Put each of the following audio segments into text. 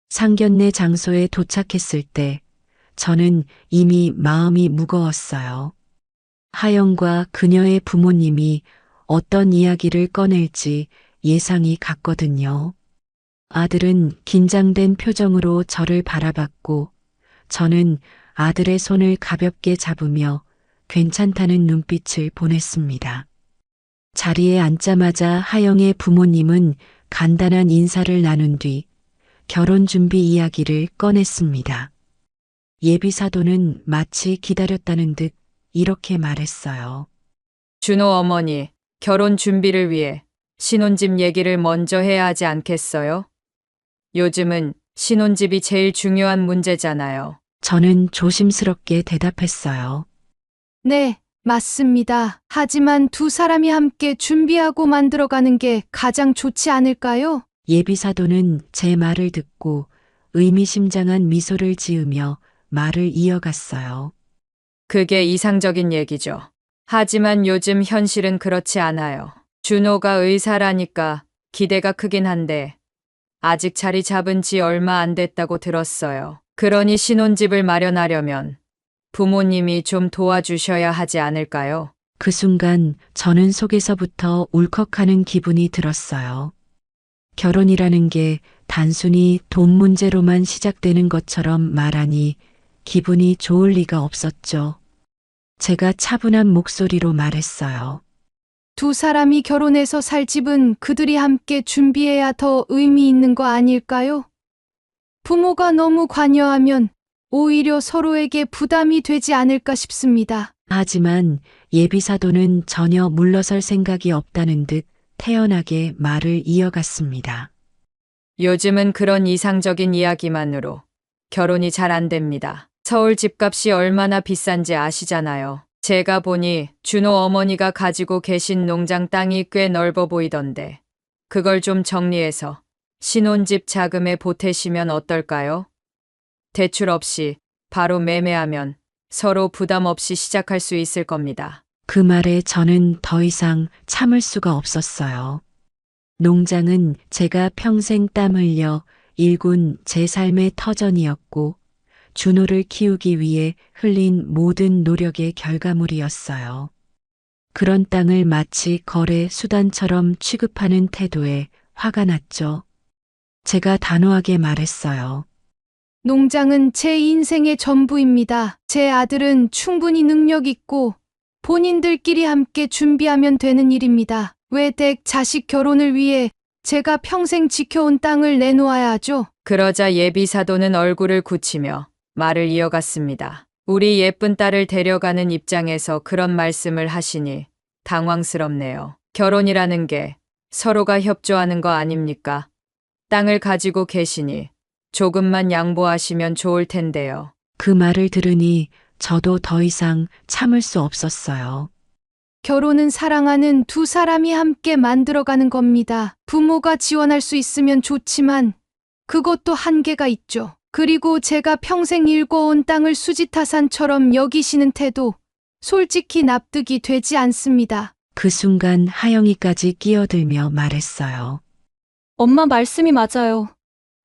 상견례 장소에 도착했을 때 저는 이미 마음이 무거웠어요. 하영과 그녀의 부모님이 어떤 이야기를 꺼낼지 예상이 갔거든요. 아들은 긴장된 표정으로 저를 바라봤고 저는 아들의 손을 가볍게 잡으며 괜찮다는 눈빛을 보냈습니다. 자리에 앉자마자 하영의 부모님은 간단한 인사를 나눈 뒤 결혼 준비 이야기를 꺼냈습니다. 예비사도는 마치 기다렸다는 듯 이렇게 말했어요. 준호 어머니, 결혼 준비를 위해 신혼집 얘기를 먼저 해야 하지 않겠어요? 요즘은 신혼집이 제일 중요한 문제잖아요. 저는 조심스럽게 대답했어요. 네, 맞습니다. 하지만 두 사람이 함께 준비하고 만들어가는 게 가장 좋지 않을까요? 예비사도는 제 말을 듣고 의미심장한 미소를 지으며 말을 이어갔어요. 그게 이상적인 얘기죠. 하지만 요즘 현실은 그렇지 않아요. 준호가 의사라니까 기대가 크긴 한데 아직 자리 잡은 지 얼마 안 됐다고 들었어요. 그러니 신혼집을 마련하려면 부모님이 좀 도와주셔야 하지 않을까요? 그 순간 저는 속에서부터 울컥하는 기분이 들었어요. 결혼이라는 게 단순히 돈 문제로만 시작되는 것처럼 말하니 기분이 좋을 리가 없었죠. 제가 차분한 목소리로 말했어요. 두 사람이 결혼해서 살 집은 그들이 함께 준비해야 더 의미 있는 거 아닐까요? 부모가 너무 관여하면 오히려 서로에게 부담이 되지 않을까 싶습니다. 하지만 예비사도는 전혀 물러설 생각이 없다는 듯 태연하게 말을 이어갔습니다. 요즘은 그런 이상적인 이야기만으로 결혼이 잘 안 됩니다. 서울 집값이 얼마나 비싼지 아시잖아요. 제가 보니 준호 어머니가 가지고 계신 농장 땅이 꽤 넓어 보이던데 그걸 좀 정리해서 신혼집 자금에 보태시면 어떨까요? 대출 없이 바로 매매하면 서로 부담 없이 시작할 수 있을 겁니다. 그 말에 저는 더 이상 참을 수가 없었어요. 농장은 제가 평생 땀 흘려 일군 제 삶의 터전이었고 준호를 키우기 위해 흘린 모든 노력의 결과물이었어요. 그런 땅을 마치 거래 수단처럼 취급하는 태도에 화가 났죠. 제가 단호하게 말했어요. 농장은 제 인생의 전부입니다. 제 아들은 충분히 능력 있고 본인들끼리 함께 준비하면 되는 일입니다. 왜 댁 자식 결혼을 위해 제가 평생 지켜온 땅을 내놓아야 하죠? 그러자 예비사도는 얼굴을 굳히며 말을 이어갔습니다. 우리 예쁜 딸을 데려가는 입장에서 그런 말씀을 하시니 당황스럽네요. 결혼이라는 게 서로가 협조하는 거 아닙니까? 땅을 가지고 계시니 조금만 양보하시면 좋을 텐데요. 그 말을 들으니 저도 더 이상 참을 수 없었어요. 결혼은 사랑하는 두 사람이 함께 만들어가는 겁니다. 부모가 지원할 수 있으면 좋지만 그것도 한계가 있죠. 그리고 제가 평생 일궈온 땅을 수지타산처럼 여기시는 태도, 솔직히 납득이 되지 않습니다. 그 순간 하영이까지 끼어들며 말했어요. 엄마 말씀이 맞아요.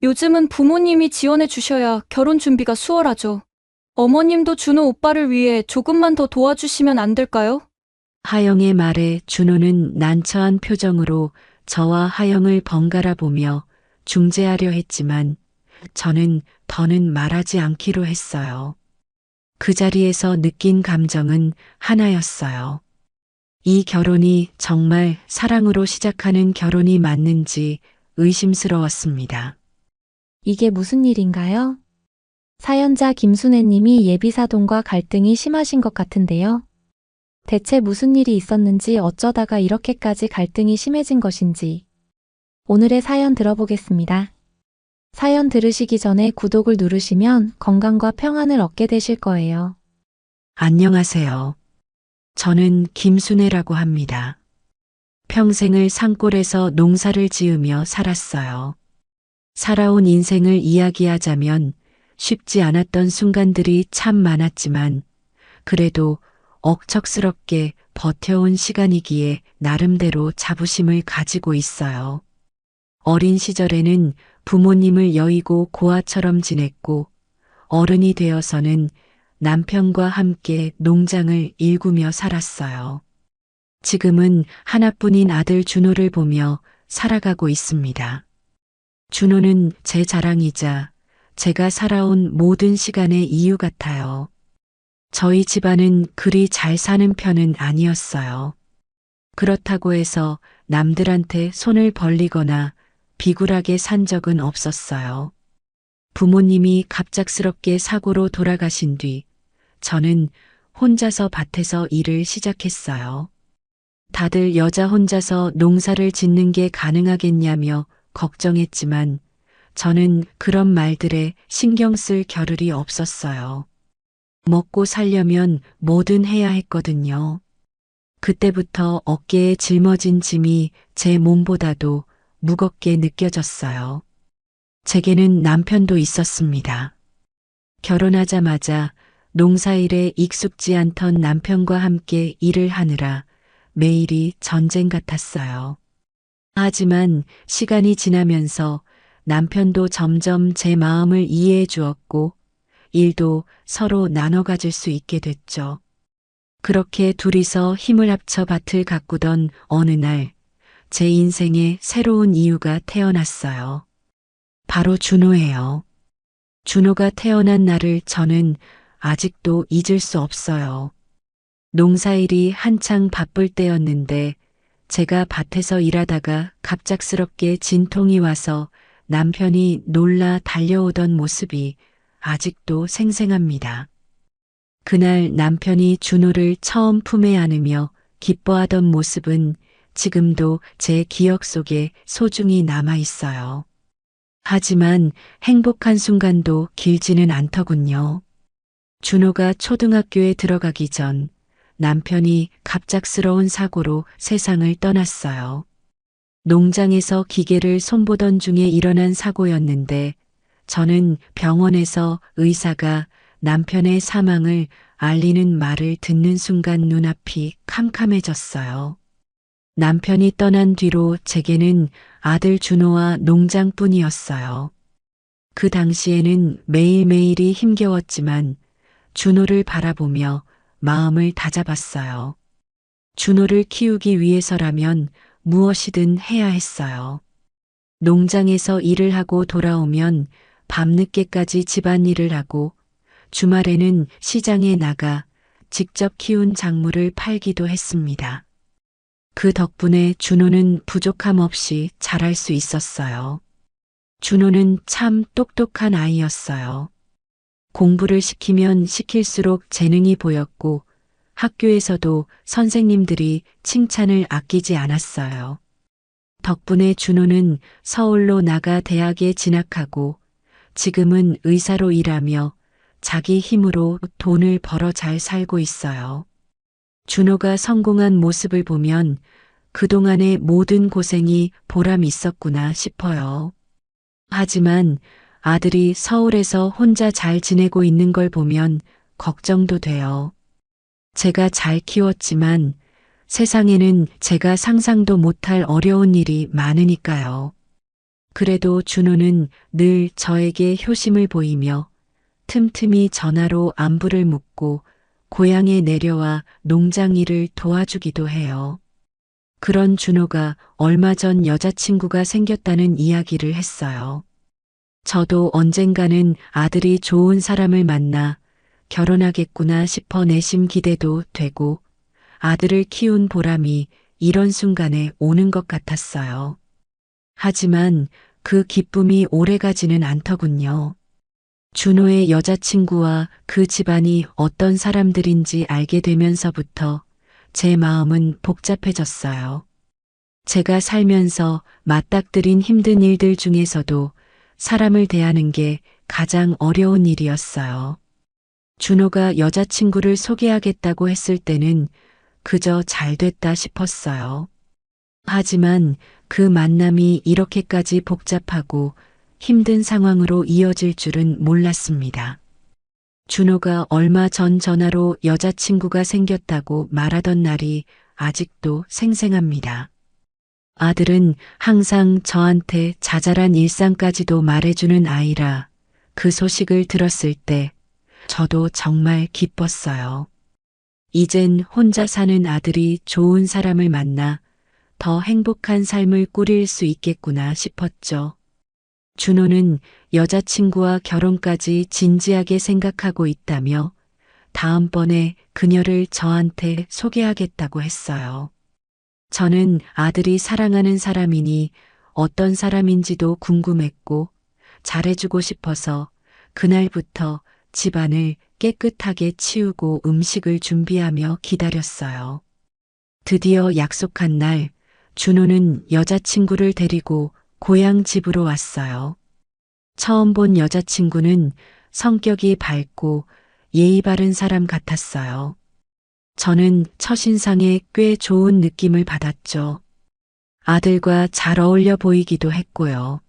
요즘은 부모님이 지원해 주셔야 결혼 준비가 수월하죠. 어머님도 준호 오빠를 위해 조금만 더 도와주시면 안 될까요? 하영의 말에 준호는 난처한 표정으로 저와 하영을 번갈아 보며 중재하려 했지만 저는 더는 말하지 않기로 했어요. 그 자리에서 느낀 감정은 하나였어요. 이 결혼이 정말 사랑으로 시작하는 결혼이 맞는지 의심스러웠습니다. 이게 무슨 일인가요? 사연자 김순애님이 예비사돈과 갈등이 심하신 것 같은데요. 대체 무슨 일이 있었는지 어쩌다가 이렇게까지 갈등이 심해진 것인지 오늘의 사연 들어보겠습니다. 사연 들으시기 전에 구독을 누르시면 건강과 평안을 얻게 되실 거예요. 안녕하세요. 저는 김순애라고 합니다. 평생을 산골에서 농사를 지으며 살았어요. 살아온 인생을 이야기하자면 쉽지 않았던 순간들이 참 많았지만 그래도 억척스럽게 버텨온 시간이기에 나름대로 자부심을 가지고 있어요. 어린 시절에는 부모님을 여의고 고아처럼 지냈고 어른이 되어서는 남편과 함께 농장을 일구며 살았어요. 지금은 하나뿐인 아들 준호를 보며 살아가고 있습니다. 준호는 제 자랑이자 제가 살아온 모든 시간의 이유 같아요. 저희 집안은 그리 잘 사는 편은 아니었어요. 그렇다고 해서 남들한테 손을 벌리거나 비굴하게 산 적은 없었어요. 부모님이 갑작스럽게 사고로 돌아가신 뒤 저는 혼자서 밭에서 일을 시작했어요. 다들 여자 혼자서 농사를 짓는 게 가능하겠냐며 걱정했지만 저는 그런 말들에 신경 쓸 겨를이 없었어요. 먹고 살려면 뭐든 해야 했거든요. 그때부터 어깨에 짊어진 짐이 제 몸보다도 무겁게 느껴졌어요. 제게는 남편도 있었습니다. 결혼하자마자 농사일에 익숙지 않던 남편과 함께 일을 하느라 매일이 전쟁 같았어요. 하지만 시간이 지나면서 남편도 점점 제 마음을 이해해 주었고 일도 서로 나눠 가질 수 있게 됐죠. 그렇게 둘이서 힘을 합쳐 밭을 가꾸던 어느 날 제 인생에 새로운 이유가 태어났어요. 바로 준호예요. 준호가 태어난 날을 저는 아직도 잊을 수 없어요. 농사일이 한창 바쁠 때였는데 제가 밭에서 일하다가 갑작스럽게 진통이 와서 남편이 놀라 달려오던 모습이 아직도 생생합니다. 그날 남편이 준호를 처음 품에 안으며 기뻐하던 모습은 지금도 제 기억 속에 소중히 남아 있어요. 하지만 행복한 순간도 길지는 않더군요. 준호가 초등학교에 들어가기 전 남편이 갑작스러운 사고로 세상을 떠났어요. 농장에서 기계를 손보던 중에 일어난 사고였는데 저는 병원에서 의사가 남편의 사망을 알리는 말을 듣는 순간 눈앞이 캄캄해졌어요. 남편이 떠난 뒤로 제게는 아들 준호와 농장뿐이었어요. 그 당시에는 매일매일이 힘겨웠지만 준호를 바라보며 마음을 다잡았어요. 준호를 키우기 위해서라면 무엇이든 해야 했어요. 농장에서 일을 하고 돌아오면 밤늦게까지 집안일을 하고 주말에는 시장에 나가 직접 키운 작물을 팔기도 했습니다. 그 덕분에 준호는 부족함 없이 자랄 수 있었어요. 준호는 참 똑똑한 아이였어요. 공부를 시키면 시킬수록 재능이 보였고 학교에서도 선생님들이 칭찬을 아끼지 않았어요. 덕분에 준호는 서울로 나가 대학에 진학하고 지금은 의사로 일하며 자기 힘으로 돈을 벌어 잘 살고 있어요. 준호가 성공한 모습을 보면 그동안의 모든 고생이 보람 있었구나 싶어요. 하지만 아들이 서울에서 혼자 잘 지내고 있는 걸 보면 걱정도 돼요. 제가 잘 키웠지만 세상에는 제가 상상도 못할 어려운 일이 많으니까요. 그래도 준호는 늘 저에게 효심을 보이며 틈틈이 전화로 안부를 묻고 고향에 내려와 농장 일을 도와주기도 해요. 그런 준호가 얼마 전 여자친구가 생겼다는 이야기를 했어요. 저도 언젠가는 아들이 좋은 사람을 만나 결혼하겠구나 싶어 내심 기대도 되고 아들을 키운 보람이 이런 순간에 오는 것 같았어요. 하지만 그 기쁨이 오래가지는 않더군요. 준호의 여자친구와 그 집안이 어떤 사람들인지 알게 되면서부터 제 마음은 복잡해졌어요. 제가 살면서 맞닥뜨린 힘든 일들 중에서도 사람을 대하는 게 가장 어려운 일이었어요. 준호가 여자친구를 소개하겠다고 했을 때는 그저 잘 됐다 싶었어요. 하지만 그 만남이 이렇게까지 복잡하고 힘든 상황으로 이어질 줄은 몰랐습니다. 준호가 얼마 전 전화로 여자친구가 생겼다고 말하던 날이 아직도 생생합니다. 아들은 항상 저한테 자잘한 일상까지도 말해주는 아이라 그 소식을 들었을 때 저도 정말 기뻤어요. 이젠 혼자 사는 아들이 좋은 사람을 만나 더 행복한 삶을 꾸릴 수 있겠구나 싶었죠. 준호는 여자친구와 결혼까지 진지하게 생각하고 있다며 다음번에 그녀를 저한테 소개하겠다고 했어요. 저는 아들이 사랑하는 사람이니 어떤 사람인지도 궁금했고 잘해주고 싶어서 그날부터 집안을 깨끗하게 치우고 음식을 준비하며 기다렸어요. 드디어 약속한 날, 준호는 여자친구를 데리고 고향 집으로 왔어요. 처음 본 여자친구는 성격이 밝고 예의 바른 사람 같았어요. 저는 첫인상에 꽤 좋은 느낌을 받았죠. 아들과 잘 어울려 보이기도 했고요.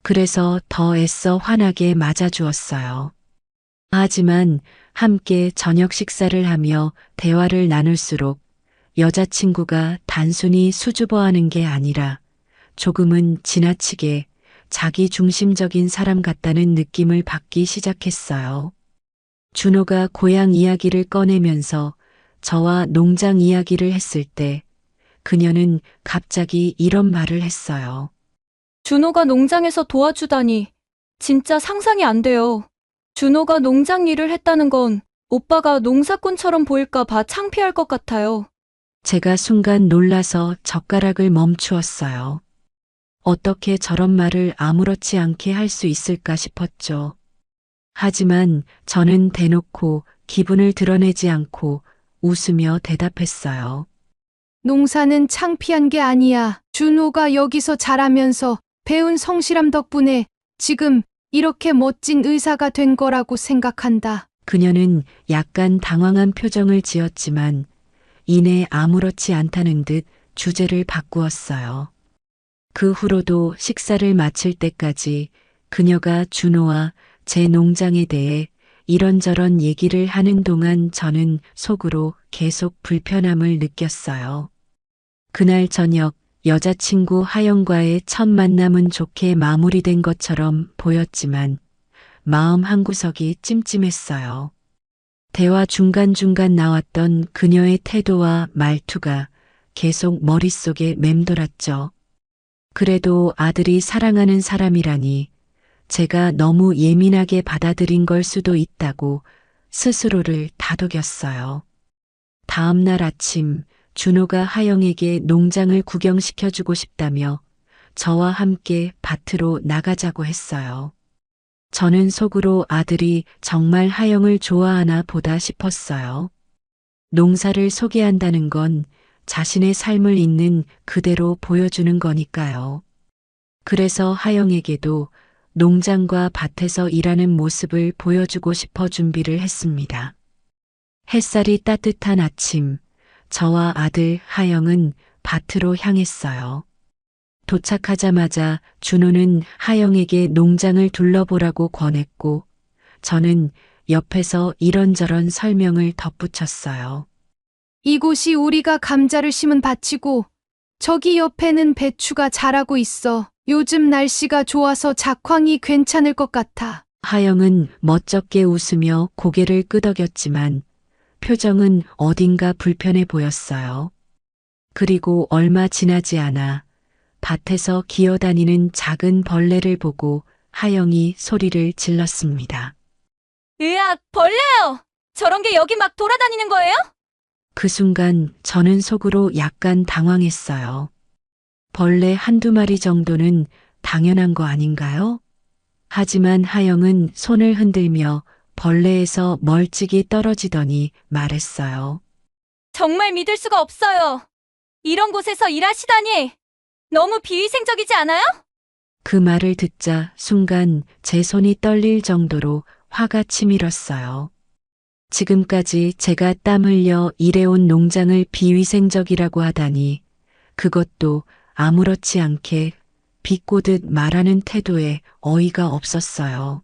그래서 더 애써 환하게 맞아주었어요. 하지만 함께 저녁 식사를 하며 대화를 나눌수록 여자친구가 단순히 수줍어하는 게 아니라 조금은 지나치게 자기 중심적인 사람 같다는 느낌을 받기 시작했어요. 준호가 고향 이야기를 꺼내면서 저와 농장 이야기를 했을 때 그녀는 갑자기 이런 말을 했어요. 준호가 농장에서 도와주다니 진짜 상상이 안 돼요. 준호가 농장 일을 했다는 건 오빠가 농사꾼처럼 보일까 봐 창피할 것 같아요. 제가 순간 놀라서 젓가락을 멈추었어요. 어떻게 저런 말을 아무렇지 않게 할 수 있을까 싶었죠. 하지만 저는 대놓고 기분을 드러내지 않고 웃으며 대답했어요. 농사는 창피한 게 아니야. 준호가 여기서 자라면서 배운 성실함 덕분에 지금 이렇게 멋진 의사가 된 거라고 생각한다. 그녀는 약간 당황한 표정을 지었지만 이내 아무렇지 않다는 듯 주제를 바꾸었어요. 그 후로도 식사를 마칠 때까지 그녀가 준호와 제 농장에 대해 이런저런 얘기를 하는 동안 저는 속으로 계속 불편함을 느꼈어요. 그날 저녁 여자친구 하영과의 첫 만남은 좋게 마무리된 것처럼 보였지만 마음 한구석이 찜찜했어요. 대화 중간중간 나왔던 그녀의 태도와 말투가 계속 머릿속에 맴돌았죠. 그래도 아들이 사랑하는 사람이라니 제가 너무 예민하게 받아들인 걸 수도 있다고 스스로를 다독였어요. 다음 날 아침 준호가 하영에게 농장을 구경시켜주고 싶다며 저와 함께 밭으로 나가자고 했어요. 저는 속으로 아들이 정말 하영을 좋아하나 보다 싶었어요. 농사를 소개한다는 건 자신의 삶을 있는 그대로 보여주는 거니까요. 그래서 하영에게도 농장과 밭에서 일하는 모습을 보여주고 싶어 준비를 했습니다. 햇살이 따뜻한 아침, 저와 아들 하영은 밭으로 향했어요. 도착하자마자 준호는 하영에게 농장을 둘러보라고 권했고 저는 옆에서 이런저런 설명을 덧붙였어요. 이곳이 우리가 감자를 심은 밭이고 저기 옆에는 배추가 자라고 있어. 요즘 날씨가 좋아서 작황이 괜찮을 것 같아. 하영은 멋쩍게 웃으며 고개를 끄덕였지만 표정은 어딘가 불편해 보였어요. 그리고 얼마 지나지 않아 밭에서 기어다니는 작은 벌레를 보고 하영이 소리를 질렀습니다. 으악, 벌레요! 저런 게 여기 막 돌아다니는 거예요? 그 순간 저는 속으로 약간 당황했어요. 벌레 한두 마리 정도는 당연한 거 아닌가요? 하지만 하영은 손을 흔들며 벌레에서 멀찍이 떨어지더니 말했어요. 정말 믿을 수가 없어요. 이런 곳에서 일하시다니 너무 비위생적이지 않아요? 그 말을 듣자 순간 제 손이 떨릴 정도로 화가 치밀었어요. 지금까지 제가 땀 흘려 일해온 농장을 비위생적이라고 하다니 그것도 아무렇지 않게 비꼬듯 말하는 태도에 어이가 없었어요.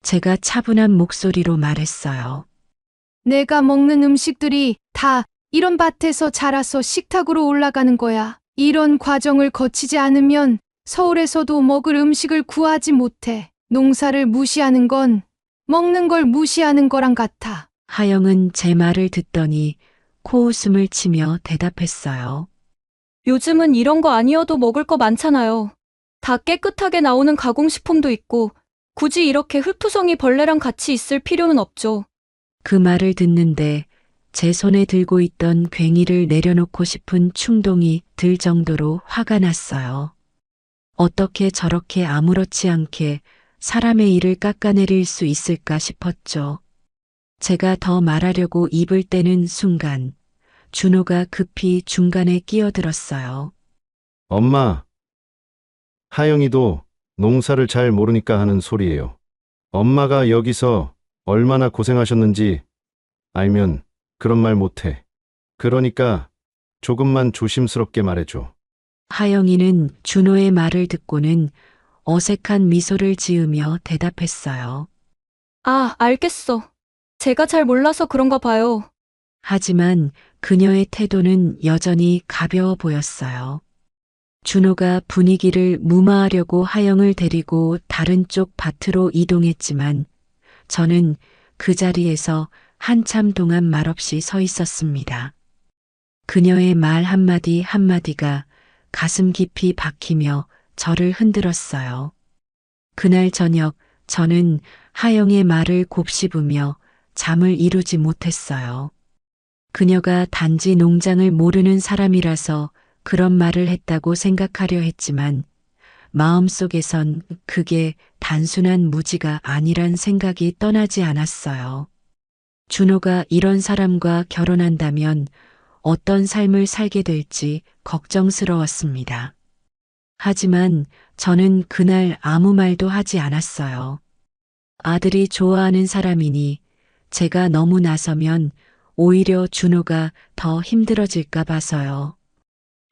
제가 차분한 목소리로 말했어요. 내가 먹는 음식들이 다 이런 밭에서 자라서 식탁으로 올라가는 거야. 이런 과정을 거치지 않으면 서울에서도 먹을 음식을 구하지 못해. 농사를 무시하는 건 먹는 걸 무시하는 거랑 같아. 하영은 제 말을 듣더니 코웃음을 치며 대답했어요. 요즘은 이런 거 아니어도 먹을 거 많잖아요. 다 깨끗하게 나오는 가공식품도 있고, 굳이 이렇게 흙투성이 벌레랑 같이 있을 필요는 없죠. 그 말을 듣는데 제 손에 들고 있던 괭이를 내려놓고 싶은 충동이 들 정도로 화가 났어요. 어떻게 저렇게 아무렇지 않게 사람의 일을 깎아내릴 수 있을까 싶었죠. 제가 더 말하려고 입을 떼는 순간 준호가 급히 중간에 끼어들었어요. 엄마, 하영이도 농사를 잘 모르니까 하는 소리예요. 엄마가 여기서 얼마나 고생하셨는지 알면 그런 말 못해. 그러니까 조금만 조심스럽게 말해줘. 하영이는 준호의 말을 듣고는 어색한 미소를 지으며 대답했어요. 아, 알겠어. 제가 잘 몰라서 그런가 봐요. 하지만 그녀의 태도는 여전히 가벼워 보였어요. 준호가 분위기를 무마하려고 하영을 데리고 다른 쪽 밭으로 이동했지만 저는 그 자리에서 한참 동안 말없이 서 있었습니다. 그녀의 말 한마디 한마디가 가슴 깊이 박히며 저를 흔들었어요. 그날 저녁 저는 하영의 말을 곱씹으며 잠을 이루지 못했어요. 그녀가 단지 농장을 모르는 사람이라서 그런 말을 했다고 생각하려 했지만 마음속에선 그게 단순한 무지가 아니란 생각이 떠나지 않았어요. 준호가 이런 사람과 결혼한다면 어떤 삶을 살게 될지 걱정스러웠습니다. 하지만 저는 그날 아무 말도 하지 않았어요. 아들이 좋아하는 사람이니 제가 너무 나서면 오히려 준호가 더 힘들어질까 봐서요.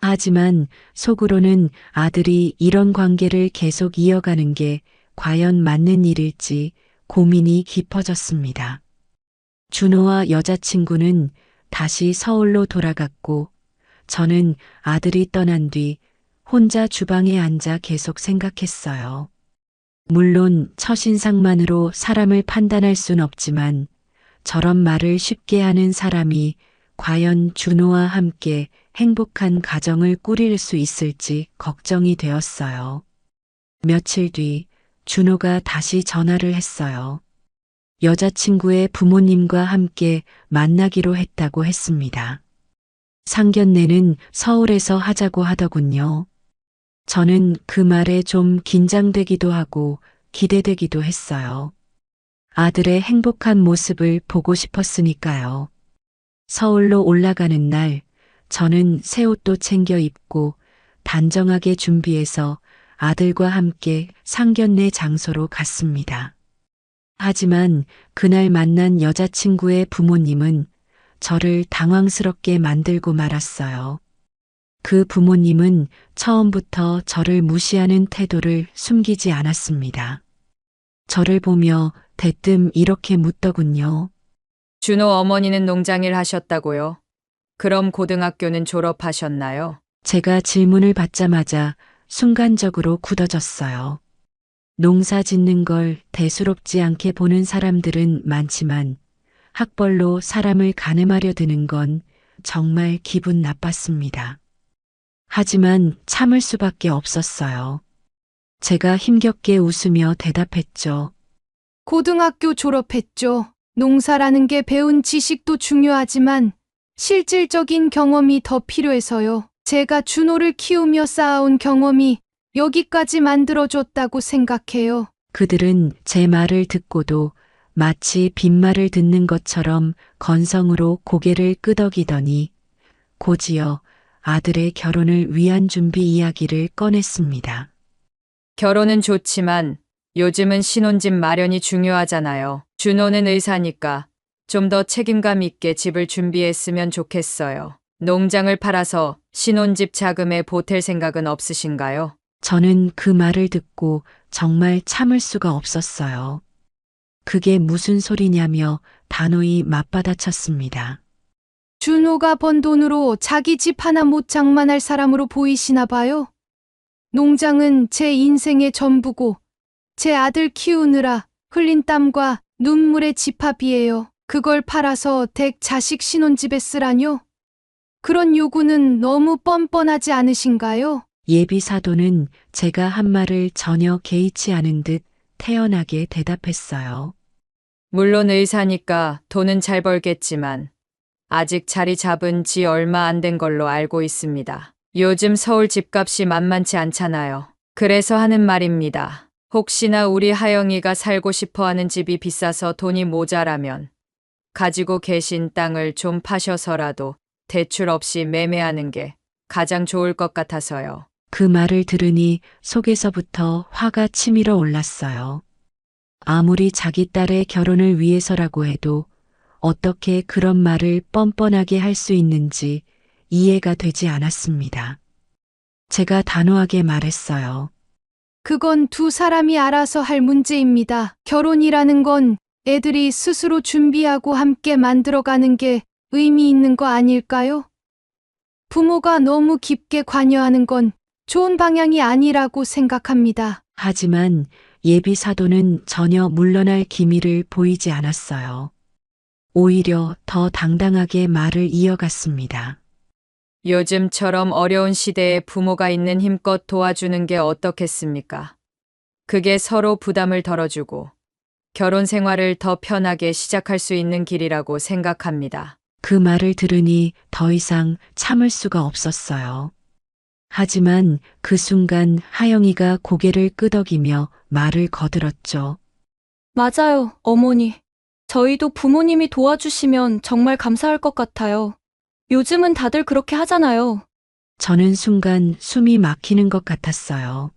하지만 속으로는 아들이 이런 관계를 계속 이어가는 게 과연 맞는 일일지 고민이 깊어졌습니다. 준호와 여자친구는 다시 서울로 돌아갔고 저는 아들이 떠난 뒤 혼자 주방에 앉아 계속 생각했어요. 물론 첫인상만으로 사람을 판단할 순 없지만 저런 말을 쉽게 하는 사람이 과연 준호와 함께 행복한 가정을 꾸릴 수 있을지 걱정이 되었어요. 며칠 뒤 준호가 다시 전화를 했어요. 여자친구의 부모님과 함께 만나기로 했다고 했습니다. 상견례는 서울에서 하자고 하더군요. 저는 그 말에 좀 긴장되기도 하고 기대되기도 했어요. 아들의 행복한 모습을 보고 싶었으니까요. 서울로 올라가는 날, 저는 새 옷도 챙겨 입고 단정하게 준비해서 아들과 함께 상견례 장소로 갔습니다. 하지만 그날 만난 여자친구의 부모님은 저를 당황스럽게 만들고 말았어요. 그 부모님은 처음부터 저를 무시하는 태도를 숨기지 않았습니다. 저를 보며 대뜸 이렇게 묻더군요. 준호 어머니는 농장일 하셨다고요? 그럼 고등학교는 졸업하셨나요? 제가 질문을 받자마자 순간적으로 굳어졌어요. 농사 짓는 걸 대수롭지 않게 보는 사람들은 많지만 학벌로 사람을 가늠하려 드는 건 정말 기분 나빴습니다. 하지만 참을 수밖에 없었어요. 제가 힘겹게 웃으며 대답했죠. 고등학교 졸업했죠. 농사라는 게 배운 지식도 중요하지만 실질적인 경험이 더 필요해서요. 제가 준호를 키우며 쌓아온 경험이 여기까지 만들어줬다고 생각해요. 그들은 제 말을 듣고도 마치 빈말을 듣는 것처럼 건성으로 고개를 끄덕이더니 곧이어 아들의 결혼을 위한 준비 이야기를 꺼냈습니다. 결혼은 좋지만 요즘은 신혼집 마련이 중요하잖아요. 준호는 의사니까 좀 더 책임감 있게 집을 준비했으면 좋겠어요. 농장을 팔아서 신혼집 자금에 보탤 생각은 없으신가요? 저는 그 말을 듣고 정말 참을 수가 없었어요. 그게 무슨 소리냐며 단호히 맞받아쳤습니다. 준호가 번 돈으로 자기 집 하나 못 장만할 사람으로 보이시나 봐요. 농장은 제 인생의 전부고 제 아들 키우느라 흘린 땀과 눈물의 집합이에요. 그걸 팔아서 댁 자식 신혼집에 쓰라뇨? 그런 요구는 너무 뻔뻔하지 않으신가요? 예비 사도는 제가 한 말을 전혀 개의치 않은 듯 태연하게 대답했어요. 물론 의사니까 돈은 잘 벌겠지만 아직 자리 잡은 지 얼마 안 된 걸로 알고 있습니다. 요즘 서울 집값이 만만치 않잖아요. 그래서 하는 말입니다. 혹시나 우리 하영이가 살고 싶어 하는 집이 비싸서 돈이 모자라면 가지고 계신 땅을 좀 파셔서라도 대출 없이 매매하는 게 가장 좋을 것 같아서요. 그 말을 들으니 속에서부터 화가 치밀어 올랐어요. 아무리 자기 딸의 결혼을 위해서라고 해도 어떻게 그런 말을 뻔뻔하게 할 수 있는지 이해가 되지 않았습니다. 제가 단호하게 말했어요. 그건 두 사람이 알아서 할 문제입니다. 결혼이라는 건 애들이 스스로 준비하고 함께 만들어가는 게 의미 있는 거 아닐까요? 부모가 너무 깊게 관여하는 건 좋은 방향이 아니라고 생각합니다. 하지만 예비 사도는 전혀 물러날 기미를 보이지 않았어요. 오히려 더 당당하게 말을 이어갔습니다. 요즘처럼 어려운 시대에 부모가 있는 힘껏 도와주는 게 어떻겠습니까? 그게 서로 부담을 덜어주고 결혼 생활을 더 편하게 시작할 수 있는 길이라고 생각합니다. 그 말을 들으니 더 이상 참을 수가 없었어요. 하지만 그 순간 하영이가 고개를 끄덕이며 말을 거들었죠. 맞아요, 어머니. 저희도 부모님이 도와주시면 정말 감사할 것 같아요. 요즘은 다들 그렇게 하잖아요. 저는 순간 숨이 막히는 것 같았어요.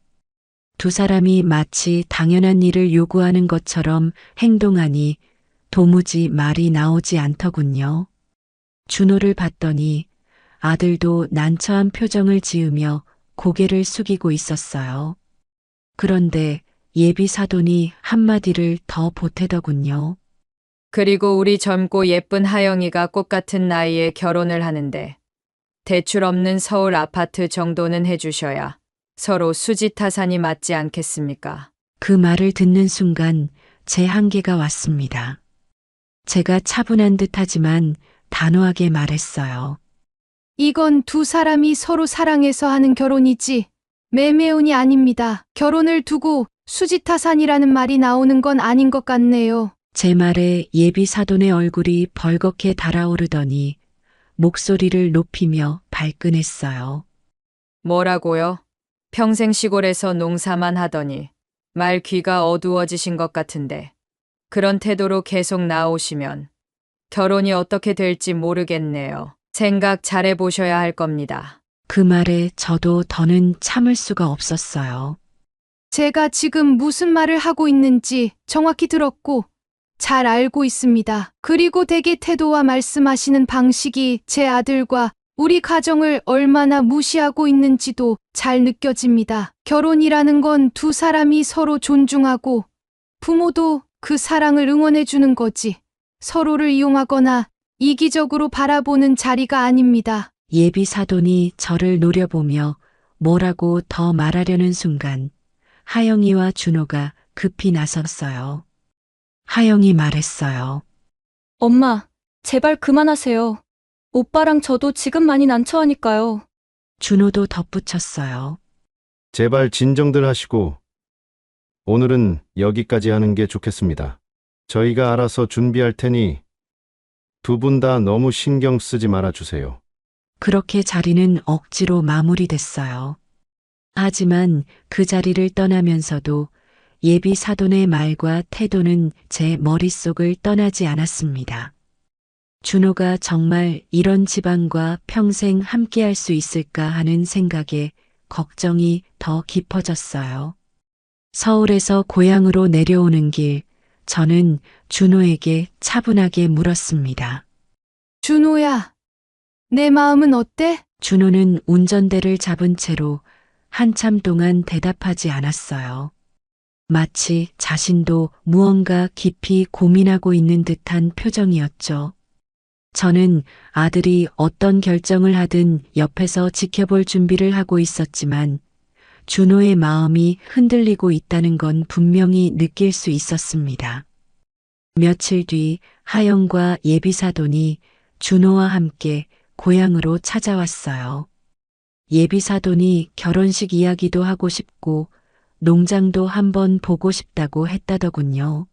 두 사람이 마치 당연한 일을 요구하는 것처럼 행동하니 도무지 말이 나오지 않더군요. 준호를 봤더니 아들도 난처한 표정을 지으며 고개를 숙이고 있었어요. 그런데 예비 사돈이 한마디를 더 보태더군요. 그리고 우리 젊고 예쁜 하영이가 꽃 같은 나이에 결혼을 하는데 대출 없는 서울 아파트 정도는 해주셔야 서로 수지타산이 맞지 않겠습니까? 그 말을 듣는 순간 제 한계가 왔습니다. 제가 차분한 듯하지만 단호하게 말했어요. 이건 두 사람이 서로 사랑해서 하는 결혼이지 매매운이 아닙니다. 결혼을 두고 수지타산이라는 말이 나오는 건 아닌 것 같네요. 제 말에 예비 사돈의 얼굴이 벌겋게 달아오르더니 목소리를 높이며 발끈했어요. 뭐라고요? 평생 시골에서 농사만 하더니 말 귀가 어두워지신 것 같은데 그런 태도로 계속 나오시면 결혼이 어떻게 될지 모르겠네요. 생각 잘해 보셔야 할 겁니다. 그 말에 저도 더는 참을 수가 없었어요. 제가 지금 무슨 말을 하고 있는지 정확히 들었고 잘 알고 있습니다. 그리고 대개 태도와 말씀하시는 방식이 제 아들과 우리 가정을 얼마나 무시하고 있는지도 잘 느껴집니다. 결혼이라는 건 두 사람이 서로 존중하고 부모도 그 사랑을 응원해 주는 거지. 서로를 이용하거나 이기적으로 바라보는 자리가 아닙니다. 예비 사돈이 저를 노려보며 뭐라고 더 말하려는 순간 하영이와 준호가 급히 나섰어요. 하영이 말했어요. 엄마, 제발 그만하세요. 오빠랑 저도 지금 많이 난처하니까요. 준호도 덧붙였어요. 제발 진정들 하시고 오늘은 여기까지 하는 게 좋겠습니다. 저희가 알아서 준비할 테니 두 분 다 너무 신경 쓰지 말아 주세요. 그렇게 자리는 억지로 마무리됐어요. 하지만 그 자리를 떠나면서도 예비 사돈의 말과 태도는 제 머릿속을 떠나지 않았습니다. 준호가 정말 이런 집안과 평생 함께할 수 있을까 하는 생각에 걱정이 더 깊어졌어요. 서울에서 고향으로 내려오는 길, 저는 준호에게 차분하게 물었습니다. 준호야, 내 마음은 어때? 준호는 운전대를 잡은 채로 한참 동안 대답하지 않았어요. 마치 자신도 무언가 깊이 고민하고 있는 듯한 표정이었죠. 저는 아들이 어떤 결정을 하든 옆에서 지켜볼 준비를 하고 있었지만 준호의 마음이 흔들리고 있다는 건 분명히 느낄 수 있었습니다. 며칠 뒤 하영과 예비사돈이 준호와 함께 고향으로 찾아왔어요. 예비사돈이 결혼식 이야기도 하고 싶고 농장도 한번 보고 싶다고 했다더군요.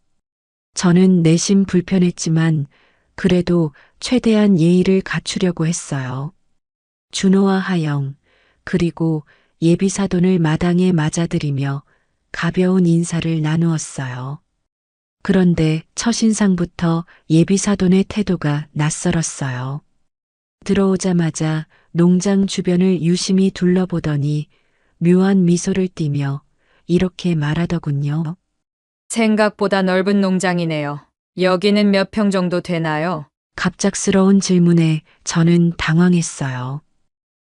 저는 내심 불편했지만 그래도 최대한 예의를 갖추려고 했어요. 준호와 하영, 그리고 예비사돈을 마당에 맞아들이며 가벼운 인사를 나누었어요. 그런데 첫인상부터 예비사돈의 태도가 낯설었어요. 들어오자마자 농장 주변을 유심히 둘러보더니 묘한 미소를 띠며 이렇게 말하더군요. 생각보다 넓은 농장이네요. 여기는 몇 평 정도 되나요? 갑작스러운 질문에 저는 당황했어요.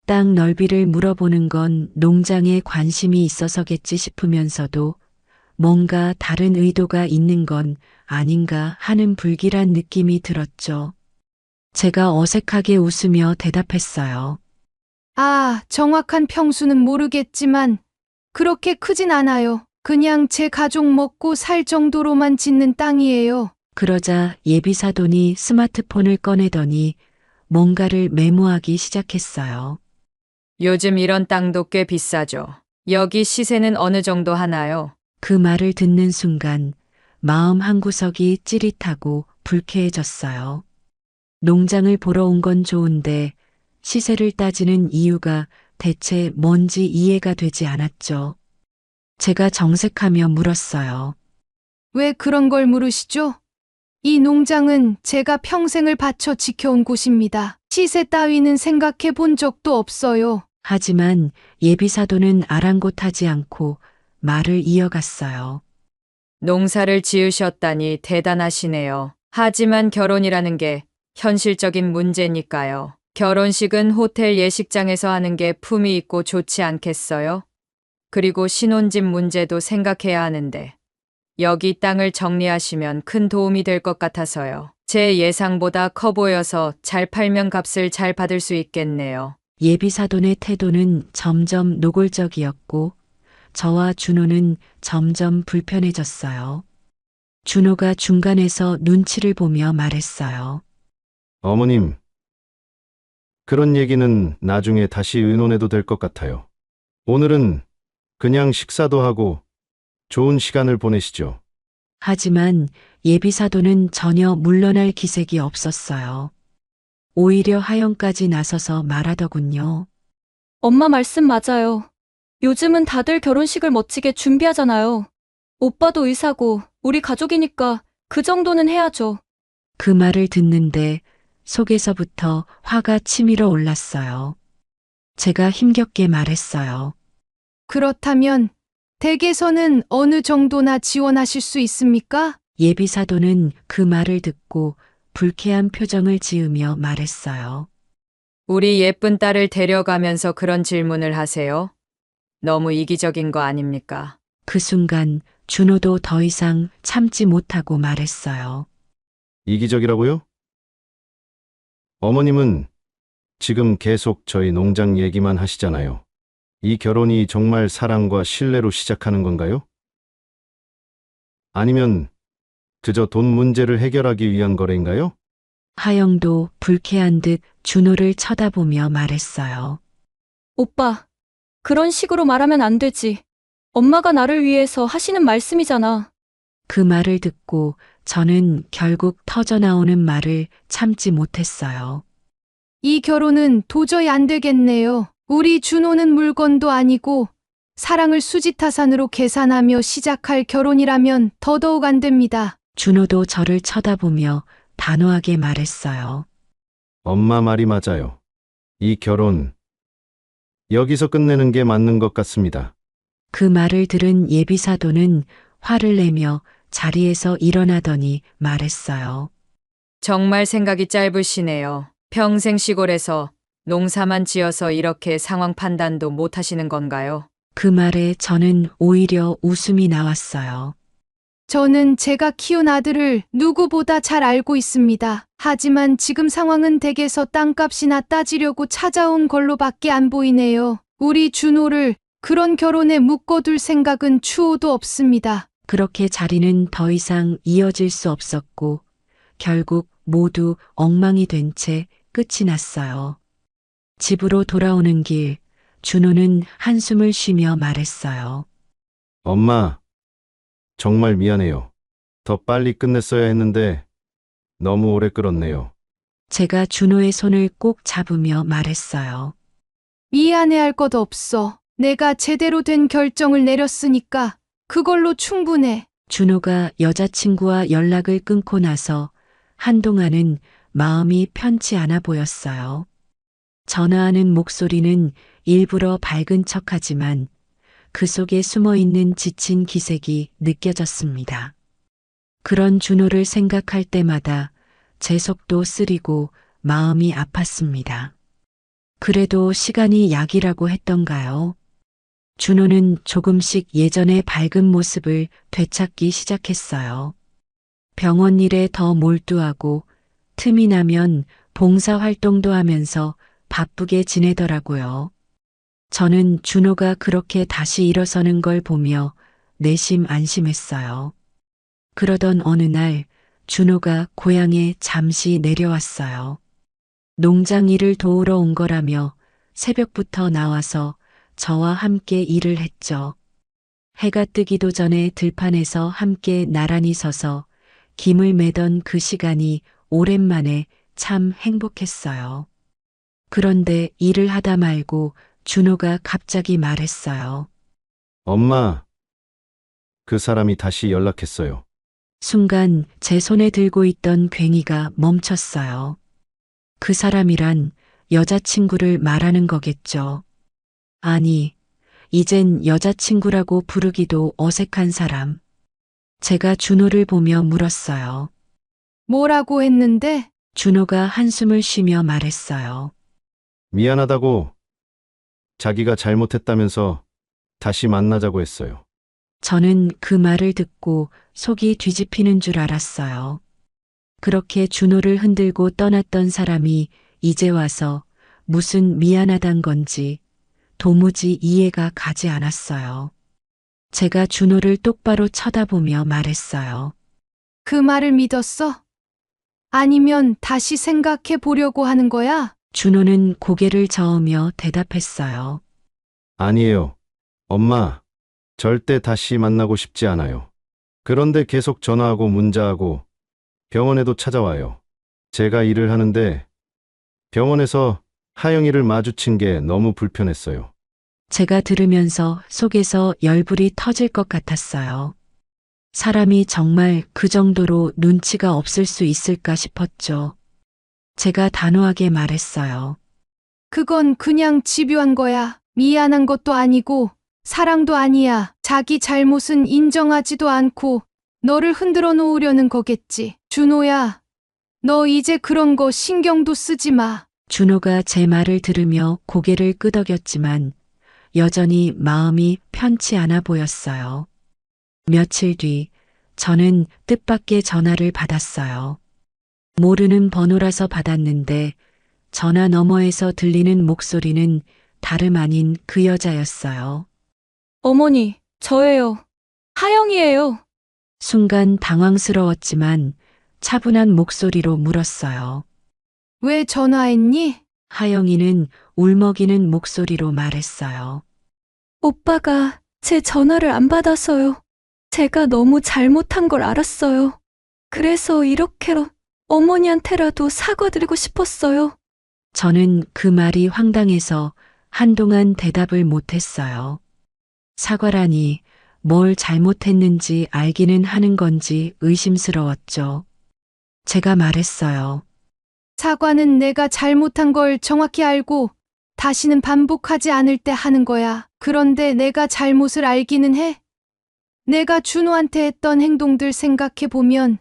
땅 넓이를 물어보는 건 농장에 관심이 있어서겠지 싶으면서도 뭔가 다른 의도가 있는 건 아닌가 하는 불길한 느낌이 들었죠. 제가 어색하게 웃으며 대답했어요. 아, 정확한 평수는 모르겠지만 그렇게 크진 않아요. 그냥 제 가족 먹고 살 정도로만 짓는 땅이에요. 그러자 예비사돈이 스마트폰을 꺼내더니 뭔가를 메모하기 시작했어요. 요즘 이런 땅도 꽤 비싸죠. 여기 시세는 어느 정도 하나요? 그 말을 듣는 순간 마음 한구석이 찌릿하고 불쾌해졌어요. 농장을 보러 온 건 좋은데 시세를 따지는 이유가 대체 뭔지 이해가 되지 않았죠. 제가 정색하며 물었어요. 왜 그런 걸 물으시죠? 이 농장은 제가 평생을 바쳐 지켜온 곳입니다. 시세 따위는 생각해 본 적도 없어요. 하지만 예비사돈은 아랑곳하지 않고 말을 이어갔어요. 농사를 지으셨다니 대단하시네요. 하지만 결혼이라는 게 현실적인 문제니까요. 결혼식은 호텔 예식장에서 하는 게 품위 있고 좋지 않겠어요? 그리고 신혼집 문제도 생각해야 하는데 여기 땅을 정리하시면 큰 도움이 될 것 같아서요. 제 예상보다 커 보여서 잘 팔면 값을 잘 받을 수 있겠네요. 예비사돈의 태도는 점점 노골적이었고 저와 준호는 점점 불편해졌어요. 준호가 중간에서 눈치를 보며 말했어요. 어머님, 그런 얘기는 나중에 다시 의논해도 될 것 같아요. 오늘은 그냥 식사도 하고 좋은 시간을 보내시죠. 하지만 예비사돈은 전혀 물러날 기색이 없었어요. 오히려 하영까지 나서서 말하더군요. 엄마 말씀 맞아요. 요즘은 다들 결혼식을 멋지게 준비하잖아요. 오빠도 의사고 우리 가족이니까 그 정도는 해야죠. 그 말을 듣는데 속에서부터 화가 치밀어 올랐어요. 제가 힘겹게 말했어요. 그렇다면 댁에서는 어느 정도나 지원하실 수 있습니까? 예비사돈은 그 말을 듣고 불쾌한 표정을 지으며 말했어요. 우리 예쁜 딸을 데려가면서 그런 질문을 하세요? 너무 이기적인 거 아닙니까? 그 순간 준호도 더 이상 참지 못하고 말했어요. 이기적이라고요? 어머님은 지금 계속 저희 농장 얘기만 하시잖아요. 이 결혼이 정말 사랑과 신뢰로 시작하는 건가요? 아니면 그저 돈 문제를 해결하기 위한 거래인가요? 하영도 불쾌한 듯 준호를 쳐다보며 말했어요. 오빠, 그런 식으로 말하면 안 되지. 엄마가 나를 위해서 하시는 말씀이잖아. 그 말을 듣고 저는 결국 터져나오는 말을 참지 못했어요. 이 결혼은 도저히 안 되겠네요. 우리 준호는 물건도 아니고 사랑을 수지타산으로 계산하며 시작할 결혼이라면 더더욱 안 됩니다. 준호도 저를 쳐다보며 단호하게 말했어요. 엄마 말이 맞아요. 이 결혼, 여기서 끝내는 게 맞는 것 같습니다. 그 말을 들은 예비사돈은 화를 내며 자리에서 일어나더니 말했어요. 정말 생각이 짧으시네요. 평생 시골에서 농사만 지어서 이렇게 상황 판단도 못 하시는 건가요? 그 말에 저는 오히려 웃음이 나왔어요. 저는 제가 키운 아들을 누구보다 잘 알고 있습니다. 하지만 지금 상황은 댁에서 땅값이나 따지려고 찾아온 걸로밖에 안 보이네요. 우리 준호를 그런 결혼에 묶어둘 생각은 추호도 없습니다. 그렇게 자리는 더 이상 이어질 수 없었고 결국 모두 엉망이 된 채 끝이 났어요. 집으로 돌아오는 길 준호는 한숨을 쉬며 말했어요. 엄마, 정말 미안해요. 더 빨리 끝냈어야 했는데 너무 오래 끌었네요. 제가 준호의 손을 꼭 잡으며 말했어요. 미안해할 것 없어. 내가 제대로 된 결정을 내렸으니까 그걸로 충분해. 준호가 여자친구와 연락을 끊고 나서 한동안은 마음이 편치 않아 보였어요. 전화하는 목소리는 일부러 밝은 척하지만 그 속에 숨어 있는 지친 기색이 느껴졌습니다. 그런 준호를 생각할 때마다 제 속도 쓰리고 마음이 아팠습니다. 그래도 시간이 약이라고 했던가요? 준호는 조금씩 예전의 밝은 모습을 되찾기 시작했어요. 병원 일에 더 몰두하고 틈이 나면 봉사활동도 하면서 바쁘게 지내더라고요. 저는 준호가 그렇게 다시 일어서는 걸 보며 내심 안심했어요. 그러던 어느 날 준호가 고향에 잠시 내려왔어요. 농장 일을 도우러 온 거라며 새벽부터 나와서 저와 함께 일을 했죠. 해가 뜨기도 전에 들판에서 함께 나란히 서서 김을 매던 그 시간이 오랜만에 참 행복했어요. 그런데 일을 하다 말고 준호가 갑자기 말했어요. 엄마, 그 사람이 다시 연락했어요. 순간 제 손에 들고 있던 괭이가 멈췄어요. 그 사람이란 여자친구를 말하는 거겠죠. 아니, 이젠 여자친구라고 부르기도 어색한 사람. 제가 준호를 보며 물었어요. 뭐라고 했는데? 준호가 한숨을 쉬며 말했어요. 미안하다고, 자기가 잘못했다면서 다시 만나자고 했어요. 저는 그 말을 듣고 속이 뒤집히는 줄 알았어요. 그렇게 준호를 흔들고 떠났던 사람이 이제 와서 무슨 미안하단 건지 도무지 이해가 가지 않았어요. 제가 준호를 똑바로 쳐다보며 말했어요. 그 말을 믿었어? 아니면 다시 생각해 보려고 하는 거야? 준호는 고개를 저으며 대답했어요. 아니에요. 엄마, 절대 다시 만나고 싶지 않아요. 그런데 계속 전화하고 문자하고 병원에도 찾아와요. 제가 일을 하는데 병원에서 하영이를 마주친 게 너무 불편했어요. 제가 들으면서 속에서 열불이 터질 것 같았어요. 사람이 정말 그 정도로 눈치가 없을 수 있을까 싶었죠. 제가 단호하게 말했어요. 그건 그냥 집요한 거야. 미안한 것도 아니고 사랑도 아니야. 자기 잘못은 인정하지도 않고 너를 흔들어 놓으려는 거겠지. 준호야, 너 이제 그런 거 신경도 쓰지 마. 준호가 제 말을 들으며 고개를 끄덕였지만 여전히 마음이 편치 않아 보였어요. 며칠 뒤 저는 뜻밖의 전화를 받았어요. 모르는 번호라서 받았는데 전화 너머에서 들리는 목소리는 다름 아닌 그 여자였어요. 어머니, 저예요. 하영이에요. 순간 당황스러웠지만 차분한 목소리로 물었어요. 왜 전화했니? 하영이는 울먹이는 목소리로 말했어요. 오빠가 제 전화를 안 받아서요. 제가 너무 잘못한 걸 알았어요. 그래서 이렇게로 어머니한테라도 사과드리고 싶었어요. 저는 그 말이 황당해서 한동안 대답을 못했어요. 사과라니 뭘 잘못했는지 알기는 하는 건지 의심스러웠죠. 제가 말했어요. 사과는 내가 잘못한 걸 정확히 알고 다시는 반복하지 않을 때 하는 거야. 그런데 내가 잘못을 알기는 해. 내가 준호한테 했던 행동들 생각해 보면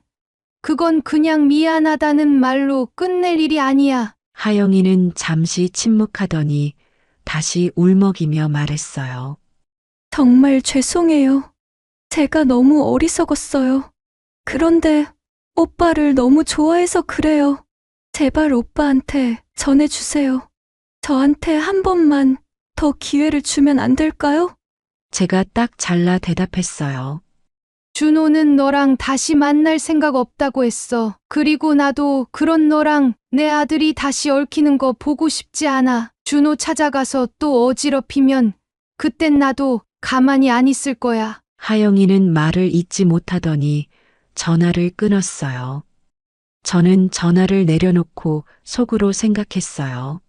그건 그냥 미안하다는 말로 끝낼 일이 아니야. 하영이는 잠시 침묵하더니 다시 울먹이며 말했어요. 정말 죄송해요. 제가 너무 어리석었어요. 그런데 오빠를 너무 좋아해서 그래요. 제발 오빠한테 전해주세요. 저한테 한 번만 더 기회를 주면 안 될까요? 제가 딱 잘라 대답했어요. 준호는 너랑 다시 만날 생각 없다고 했어. 그리고 나도 그런 너랑 내 아들이 다시 얽히는 거 보고 싶지 않아. 준호 찾아가서 또 어지럽히면 그땐 나도 가만히 안 있을 거야. 하영이는 말을 잇지 못하더니 전화를 끊었어요. 저는 전화를 내려놓고 속으로 생각했어요.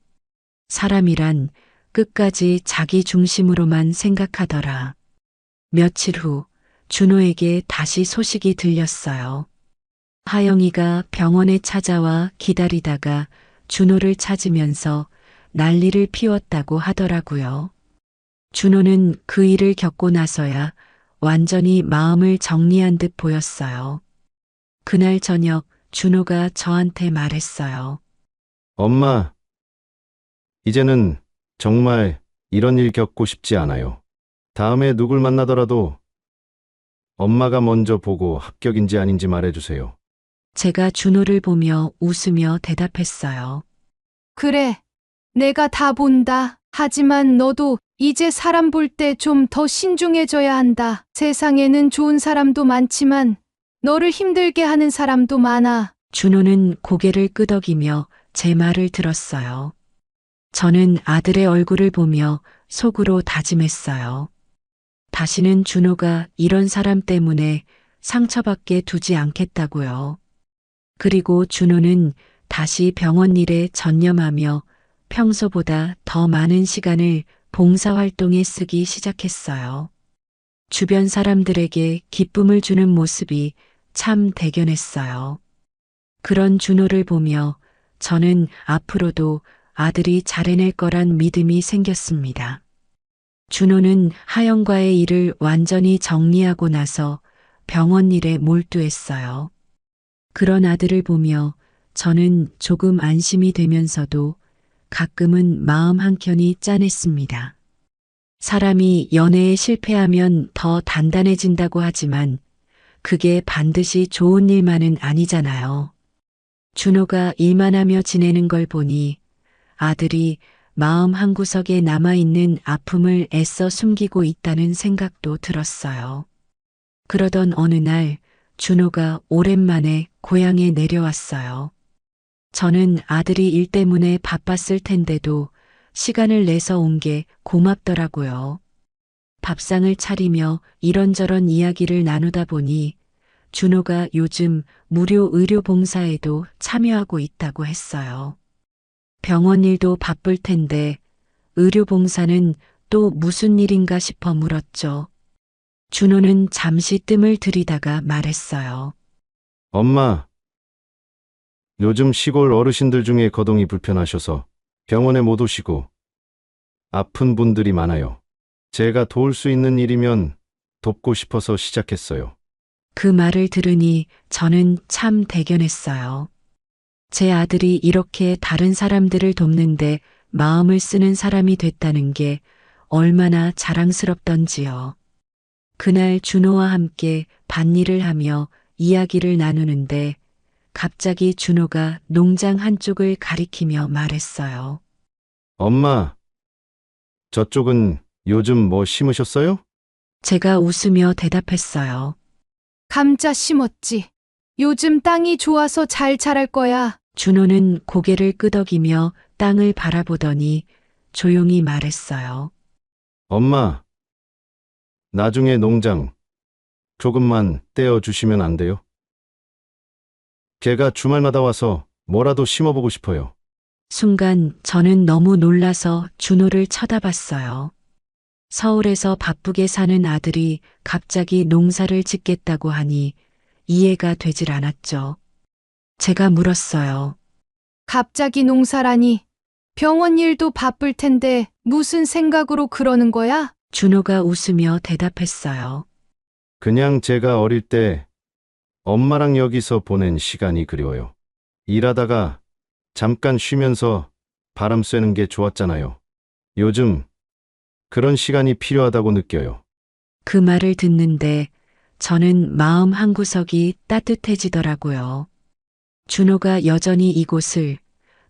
사람이란 끝까지 자기 중심으로만 생각하더라. 며칠 후 준호에게 다시 소식이 들렸어요. 하영이가 병원에 찾아와 기다리다가 준호를 찾으면서 난리를 피웠다고 하더라고요. 준호는 그 일을 겪고 나서야 완전히 마음을 정리한 듯 보였어요. 그날 저녁 준호가 저한테 말했어요. 엄마, 이제는 정말 이런 일 겪고 싶지 않아요. 다음에 누굴 만나더라도 엄마가 먼저 보고 합격인지 아닌지 말해주세요. 제가 준호를 보며 웃으며 대답했어요. 그래, 내가 다 본다. 하지만 너도 이제 사람 볼 때 좀 더 신중해져야 한다. 세상에는 좋은 사람도 많지만 너를 힘들게 하는 사람도 많아. 준호는 고개를 끄덕이며 제 말을 들었어요. 저는 아들의 얼굴을 보며 속으로 다짐했어요. 다시는 준호가 이런 사람 때문에 상처받게 두지 않겠다고요. 그리고 준호는 다시 병원 일에 전념하며 평소보다 더 많은 시간을 봉사활동에 쓰기 시작했어요. 주변 사람들에게 기쁨을 주는 모습이 참 대견했어요. 그런 준호를 보며 저는 앞으로도 아들이 잘해낼 거란 믿음이 생겼습니다. 준호는 하영과의 일을 완전히 정리하고 나서 병원 일에 몰두했어요. 그런 아들을 보며 저는 조금 안심이 되면서도 가끔은 마음 한켠이 짠했습니다. 사람이 연애에 실패하면 더 단단해진다고 하지만 그게 반드시 좋은 일만은 아니잖아요. 준호가 일만 하며 지내는 걸 보니 아들이 마음 한구석에 남아있는 아픔을 애써 숨기고 있다는 생각도 들었어요. 그러던 어느 날 준호가 오랜만에 고향에 내려왔어요. 저는 아들이 일 때문에 바빴을 텐데도 시간을 내서 온 게 고맙더라고요. 밥상을 차리며 이런저런 이야기를 나누다 보니 준호가 요즘 무료 의료 봉사에도 참여하고 있다고 했어요. 병원 일도 바쁠 텐데 의료 봉사는 또 무슨 일인가 싶어 물었죠. 준호는 잠시 뜸을 들이다가 말했어요. 엄마, 요즘 시골 어르신들 중에 거동이 불편하셔서 병원에 못 오시고 아픈 분들이 많아요. 제가 도울 수 있는 일이면 돕고 싶어서 시작했어요. 그 말을 들으니 저는 참 대견했어요. 제 아들이 이렇게 다른 사람들을 돕는데 마음을 쓰는 사람이 됐다는 게 얼마나 자랑스럽던지요. 그날 준호와 함께 밭일을 하며 이야기를 나누는데 갑자기 준호가 농장 한쪽을 가리키며 말했어요. 엄마, 저쪽은 요즘 뭐 심으셨어요? 제가 웃으며 대답했어요. 감자 심었지. 요즘 땅이 좋아서 잘 자랄 거야. 준호는 고개를 끄덕이며 땅을 바라보더니 조용히 말했어요. 엄마, 나중에 농장 조금만 떼어주시면 안 돼요? 걔가 주말마다 와서 뭐라도 심어보고 싶어요. 순간 저는 너무 놀라서 준호를 쳐다봤어요. 서울에서 바쁘게 사는 아들이 갑자기 농사를 짓겠다고 하니 이해가 되질 않았죠. 제가 물었어요. 갑자기 농사라니. 병원 일도 바쁠 텐데 무슨 생각으로 그러는 거야? 준호가 웃으며 대답했어요. 그냥 제가 어릴 때 엄마랑 여기서 보낸 시간이 그리워요. 일하다가 잠깐 쉬면서 바람 쐬는 게 좋았잖아요. 요즘 그런 시간이 필요하다고 느껴요. 그 말을 듣는데 저는 마음 한구석이 따뜻해지더라고요. 준호가 여전히 이곳을,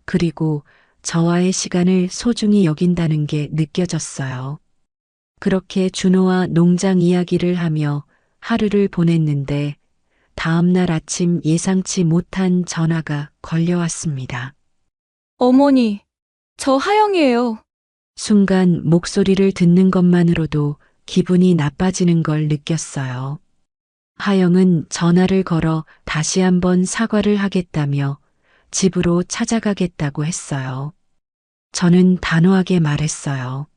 그리고 저와의 시간을 소중히 여긴다는 게 느껴졌어요. 그렇게 준호와 농장 이야기를 하며 하루를 보냈는데 다음날 아침 예상치 못한 전화가 걸려왔습니다. 어머니, 저 하영이에요. 순간 목소리를 듣는 것만으로도 기분이 나빠지는 걸 느꼈어요. 하영은 전화를 걸어 다시 한번 사과를 하겠다며 집으로 찾아가겠다고 했어요. 저는 단호하게 말했어요.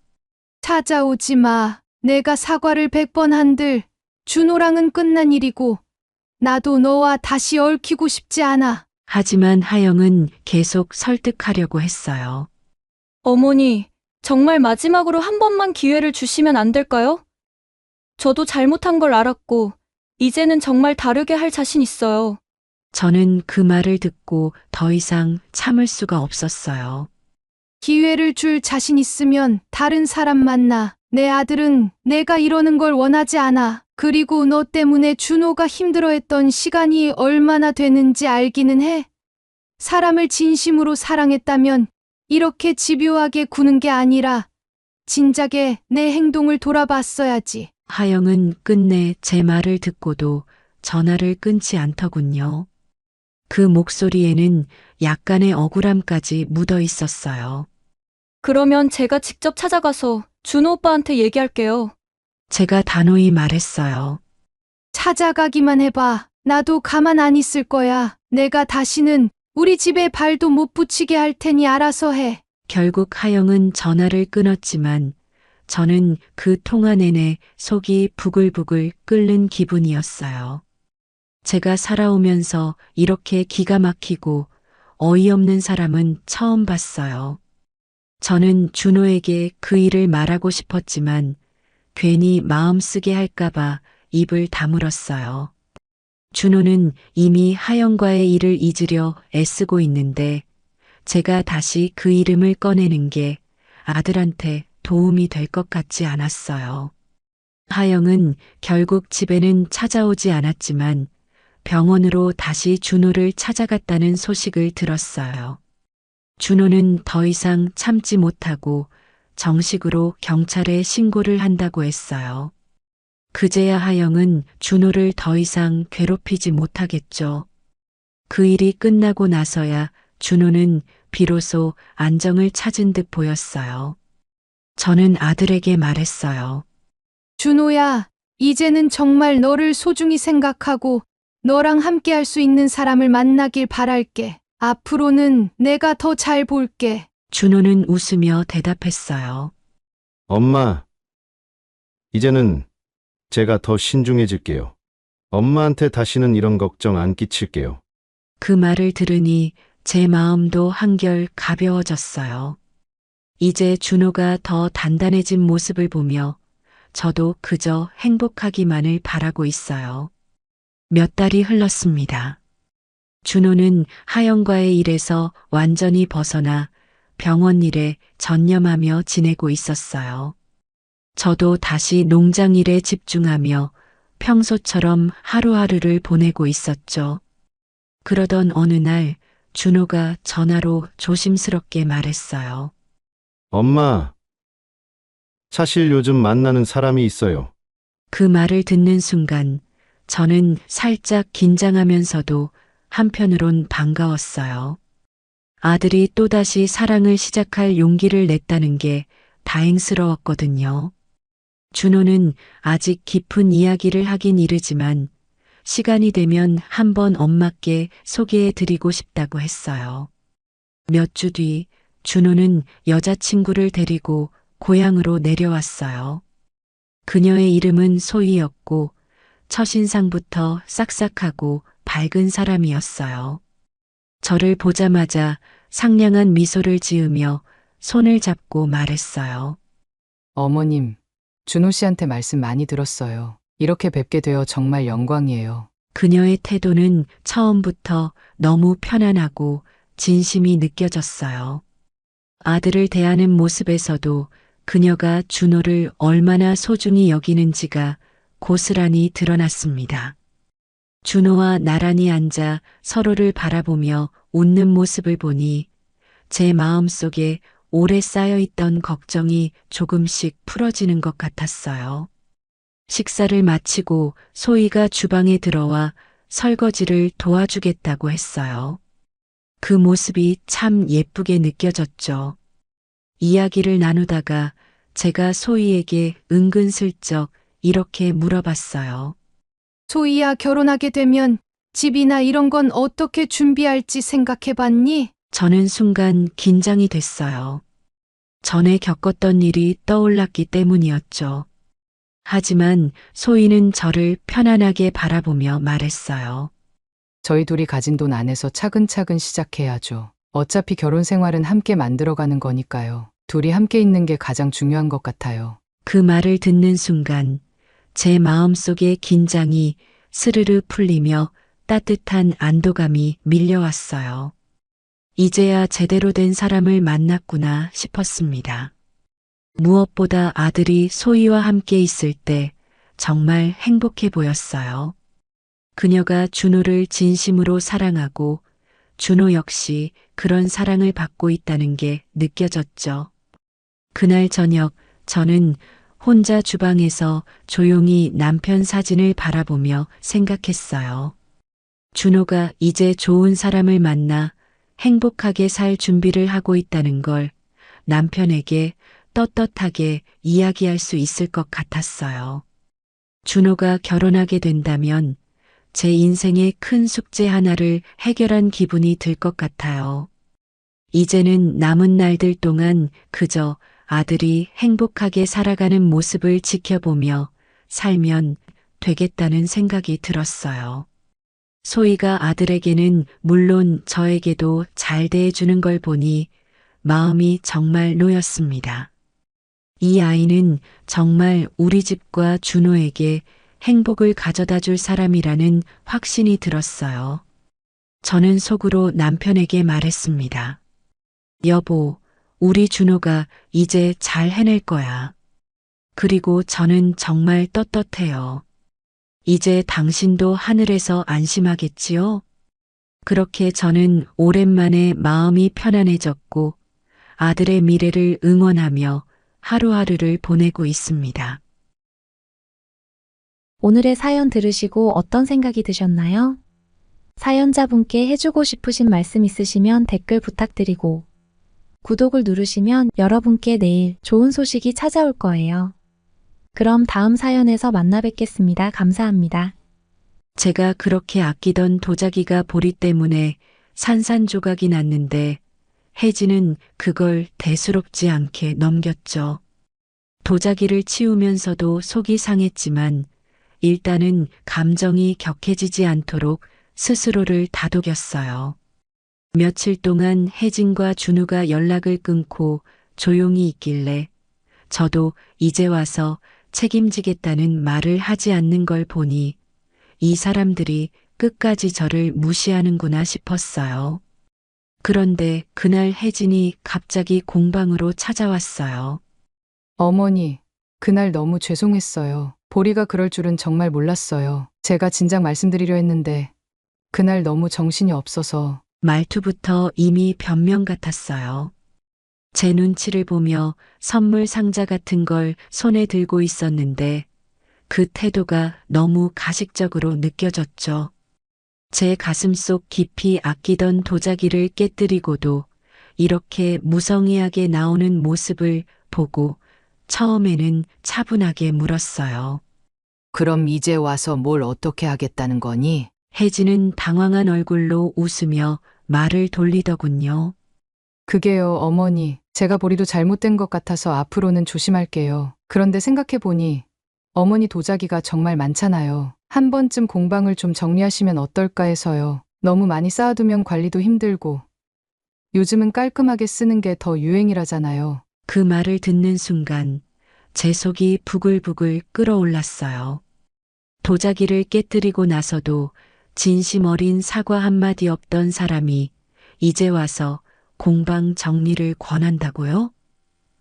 찾아오지 마. 내가 사과를 100번 한들 준호랑은 끝난 일이고 나도 너와 다시 얽히고 싶지 않아. 하지만 하영은 계속 설득하려고 했어요. 어머니, 정말 마지막으로 한 번만 기회를 주시면 안 될까요? 저도 잘못한 걸 알았고, 이제는 정말 다르게 할 자신 있어요. 저는 그 말을 듣고 더 이상 참을 수가 없었어요. 기회를 줄 자신 있으면 다른 사람 만나. 내 아들은 내가 이러는 걸 원하지 않아. 그리고 너 때문에 준호가 힘들어했던 시간이 얼마나 됐는지 알기는 해. 사람을 진심으로 사랑했다면 이렇게 집요하게 구는 게 아니라 진작에 내 행동을 돌아봤어야지. 하영은 끝내 제 말을 듣고도 전화를 끊지 않더군요. 그 목소리에는 약간의 억울함까지 묻어 있었어요. 그러면 제가 직접 찾아가서 준호 오빠한테 얘기할게요. 제가 단호히 말했어요. 찾아가기만 해봐. 나도 가만 안 있을 거야. 내가 다시는 우리 집에 발도 못 붙이게 할 테니 알아서 해. 결국 하영은 전화를 끊었지만 저는 그 통화 내내 속이 부글부글 끓는 기분이었어요. 제가 살아오면서 이렇게 기가 막히고 어이없는 사람은 처음 봤어요. 저는 준호에게 그 일을 말하고 싶었지만 괜히 마음 쓰게 할까봐 입을 다물었어요. 준호는 이미 하영과의 일을 잊으려 애쓰고 있는데 제가 다시 그 이름을 꺼내는 게 아들한테 도움이 될 것 같지 않았어요. 하영은 결국 집에는 찾아오지 않았지만 병원으로 다시 준호를 찾아갔다는 소식을 들었어요. 준호는 더 이상 참지 못하고 정식으로 경찰에 신고를 한다고 했어요. 그제야 하영은 준호를 더 이상 괴롭히지 못하겠죠. 그 일이 끝나고 나서야 준호는 비로소 안정을 찾은 듯 보였어요. 저는 아들에게 말했어요. 준호야, 이제는 정말 너를 소중히 생각하고 너랑 함께 할 수 있는 사람을 만나길 바랄게. 앞으로는 내가 더 잘 볼게. 준호는 웃으며 대답했어요. 엄마, 이제는 제가 더 신중해질게요. 엄마한테 다시는 이런 걱정 안 끼칠게요. 그 말을 들으니 제 마음도 한결 가벼워졌어요. 이제 준호가 더 단단해진 모습을 보며 저도 그저 행복하기만을 바라고 있어요. 몇 달이 흘렀습니다. 준호는 하영과의 일에서 완전히 벗어나 병원 일에 전념하며 지내고 있었어요. 저도 다시 농장 일에 집중하며 평소처럼 하루하루를 보내고 있었죠. 그러던 어느 날 준호가 전화로 조심스럽게 말했어요. 엄마, 사실 요즘 만나는 사람이 있어요. 그 말을 듣는 순간 저는 살짝 긴장하면서도 한편으론 반가웠어요. 아들이 또다시 사랑을 시작할 용기를 냈다는 게 다행스러웠거든요. 준호는 아직 깊은 이야기를 하긴 이르지만 시간이 되면 한번 엄마께 소개해 드리고 싶다고 했어요. 몇 주 뒤 준호는 여자친구를 데리고 고향으로 내려왔어요. 그녀의 이름은 소희였고 첫인상부터 싹싹하고 밝은 사람이었어요. 저를 보자마자 상냥한 미소를 지으며 손을 잡고 말했어요. 어머님, 준호 씨한테 말씀 많이 들었어요. 이렇게 뵙게 되어 정말 영광이에요. 그녀의 태도는 처음부터 너무 편안하고 진심이 느껴졌어요. 아들을 대하는 모습에서도 그녀가 준호를 얼마나 소중히 여기는지가 고스란히 드러났습니다. 준호와 나란히 앉아 서로를 바라보며 웃는 모습을 보니 제 마음속에 오래 쌓여있던 걱정이 조금씩 풀어지는 것 같았어요. 식사를 마치고 소희가 주방에 들어와 설거지를 도와주겠다고 했어요. 그 모습이 참 예쁘게 느껴졌죠. 이야기를 나누다가 제가 소희에게 은근슬쩍 이렇게 물어봤어요. 소희야, 결혼하게 되면 집이나 이런 건 어떻게 준비할지 생각해 봤니? 저는 순간 긴장이 됐어요. 전에 겪었던 일이 떠올랐기 때문이었죠. 하지만 소희는 저를 편안하게 바라보며 말했어요. 저희 둘이 가진 돈 안에서 차근차근 시작해야죠. 어차피 결혼 생활은 함께 만들어가는 거니까요. 둘이 함께 있는 게 가장 중요한 것 같아요. 그 말을 듣는 순간 제 마음속의 긴장이 스르르 풀리며 따뜻한 안도감이 밀려왔어요. 이제야 제대로 된 사람을 만났구나 싶었습니다. 무엇보다 아들이 소희와 함께 있을 때 정말 행복해 보였어요. 그녀가 준호를 진심으로 사랑하고 준호 역시 그런 사랑을 받고 있다는 게 느껴졌죠. 그날 저녁 저는 혼자 주방에서 조용히 남편 사진을 바라보며 생각했어요. 준호가 이제 좋은 사람을 만나 행복하게 살 준비를 하고 있다는 걸 남편에게 떳떳하게 이야기할 수 있을 것 같았어요. 준호가 결혼하게 된다면 제 인생의 큰 숙제 하나를 해결한 기분이 들 것 같아요. 이제는 남은 날들 동안 그저 아들이 행복하게 살아가는 모습을 지켜보며 살면 되겠다는 생각이 들었어요. 소희가 아들에게는 물론 저에게도 잘 대해주는 걸 보니 마음이 정말 놓였습니다. 이 아이는 정말 우리 집과 준호에게 행복을 가져다 줄 사람이라는 확신이 들었어요. 저는 속으로 남편에게 말했습니다. 여보, 우리 준호가 이제 잘 해낼 거야. 그리고 저는 정말 떳떳해요. 이제 당신도 하늘에서 안심하겠지요? 그렇게 저는 오랜만에 마음이 편안해졌고 아들의 미래를 응원하며 하루하루를 보내고 있습니다. 오늘의 사연 들으시고 어떤 생각이 드셨나요? 사연자분께 해주고 싶으신 말씀 있으시면 댓글 부탁드리고 구독을 누르시면 여러분께 내일 좋은 소식이 찾아올 거예요. 그럼 다음 사연에서 만나 뵙겠습니다. 감사합니다. 제가 그렇게 아끼던 도자기가 보리 때문에 산산조각이 났는데 혜진은 그걸 대수롭지 않게 넘겼죠. 도자기를 치우면서도 속이 상했지만 일단은 감정이 격해지지 않도록 스스로를 다독였어요. 며칠 동안 혜진과 준우가 연락을 끊고 조용히 있길래 저도 이제 와서 책임지겠다는 말을 하지 않는 걸 보니 이 사람들이 끝까지 저를 무시하는구나 싶었어요. 그런데 그날 혜진이 갑자기 공방으로 찾아왔어요. 어머니, 그날 너무 죄송했어요. 보리가 그럴 줄은 정말 몰랐어요. 제가 진작 말씀드리려 했는데 그날 너무 정신이 없어서. 말투부터 이미 변명 같았어요. 제 눈치를 보며 선물 상자 같은 걸 손에 들고 있었는데 그 태도가 너무 가식적으로 느껴졌죠. 제 가슴속 깊이 아끼던 도자기를 깨뜨리고도 이렇게 무성의하게 나오는 모습을 보고 처음에는 차분하게 물었어요. 그럼 이제 와서 뭘 어떻게 하겠다는 거니? 혜진은 당황한 얼굴로 웃으며 말을 돌리더군요. 그게요, 어머니. 제가 보리도 잘못된 것 같아서 앞으로는 조심할게요. 그런데 생각해보니 어머니 도자기가 정말 많잖아요. 한 번쯤 공방을 좀 정리하시면 어떨까 해서요. 너무 많이 쌓아두면 관리도 힘들고 요즘은 깔끔하게 쓰는 게 더 유행이라잖아요. 그 말을 듣는 순간 제 속이 부글부글 끓어올랐어요. 도자기를 깨뜨리고 나서도 진심 어린 사과 한마디 없던 사람이 이제 와서 공방 정리를 권한다고요?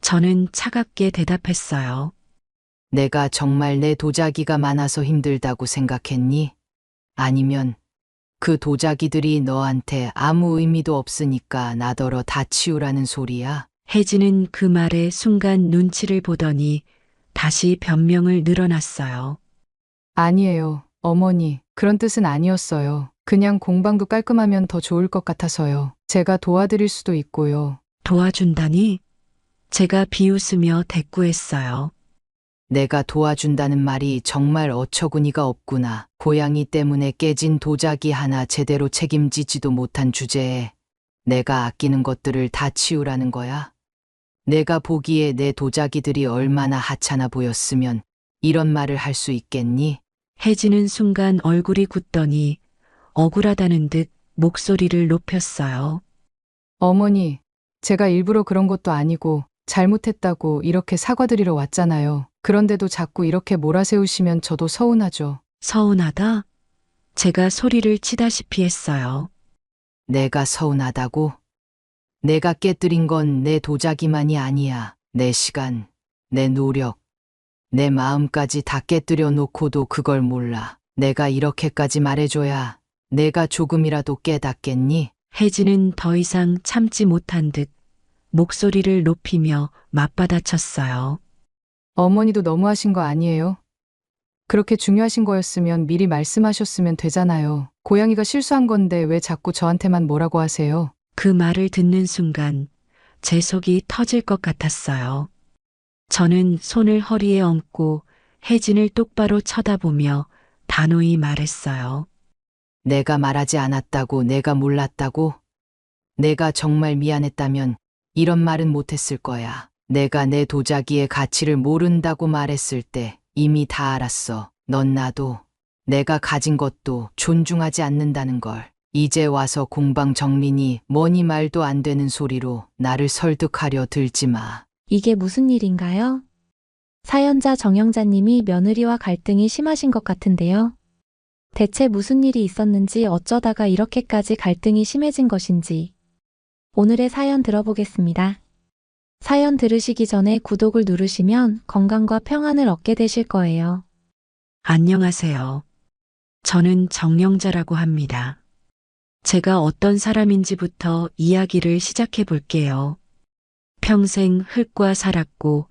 저는 차갑게 대답했어요. 내가 정말 내 도자기가 많아서 힘들다고 생각했니? 아니면 그 도자기들이 너한테 아무 의미도 없으니까 나더러 다 치우라는 소리야? 혜진은 그 말에 순간 눈치를 보더니 다시 변명을 늘어놨어요. 아니에요, 어머니. 그런 뜻은 아니었어요. 그냥 공방도 깔끔하면 더 좋을 것 같아서요. 제가 도와드릴 수도 있고요. 도와준다니? 제가 비웃으며 대꾸했어요. 내가 도와준다는 말이 정말 어처구니가 없구나. 고양이 때문에 깨진 도자기 하나 제대로 책임지지도 못한 주제에 내가 아끼는 것들을 다 치우라는 거야? 내가 보기에 내 도자기들이 얼마나 하찮아 보였으면 이런 말을 할 수 있겠니? 혜진은 순간 얼굴이 굳더니 억울하다는 듯 목소리를 높였어요. 어머니, 제가 일부러 그런 것도 아니고 잘못했다고 이렇게 사과드리러 왔잖아요. 그런데도 자꾸 이렇게 몰아세우시면 저도 서운하죠. 서운하다? 제가 소리를 치다시피 했어요. 내가 서운하다고? 내가 깨뜨린 건 내 도자기만이 아니야. 내 시간, 내 노력, 내 마음까지 다 깨뜨려 놓고도 그걸 몰라. 내가 이렇게까지 말해줘야 내가 조금이라도 깨닫겠니? 혜진은 더 이상 참지 못한 듯 목소리를 높이며 맞받아쳤어요. 어머니도 너무하신 거 아니에요? 그렇게 중요하신 거였으면 미리 말씀하셨으면 되잖아요. 고양이가 실수한 건데 왜 자꾸 저한테만 뭐라고 하세요? 그 말을 듣는 순간 제 속이 터질 것 같았어요. 저는 손을 허리에 얹고 혜진을 똑바로 쳐다보며 단호히 말했어요. 내가 말하지 않았다고, 내가 몰랐다고? 내가 정말 미안했다면 이런 말은 못했을 거야. 내가 내 도자기의 가치를 모른다고 말했을 때 이미 다 알았어. 넌 나도, 내가 가진 것도 존중하지 않는다는 걸. 이제 와서 공방 정리니 뭐니 말도 안 되는 소리로 나를 설득하려 들지 마. 이게 무슨 일인가요? 사연자 정영자님이 며느리와 갈등이 심하신 것 같은데요. 대체 무슨 일이 있었는지 어쩌다가 이렇게까지 갈등이 심해진 것인지 오늘의 사연 들어보겠습니다. 사연 들으시기 전에 구독을 누르시면 건강과 평안을 얻게 되실 거예요. 안녕하세요. 저는 정영자라고 합니다. 제가 어떤 사람인지부터 이야기를 시작해 볼게요. 평생 흙과 살았고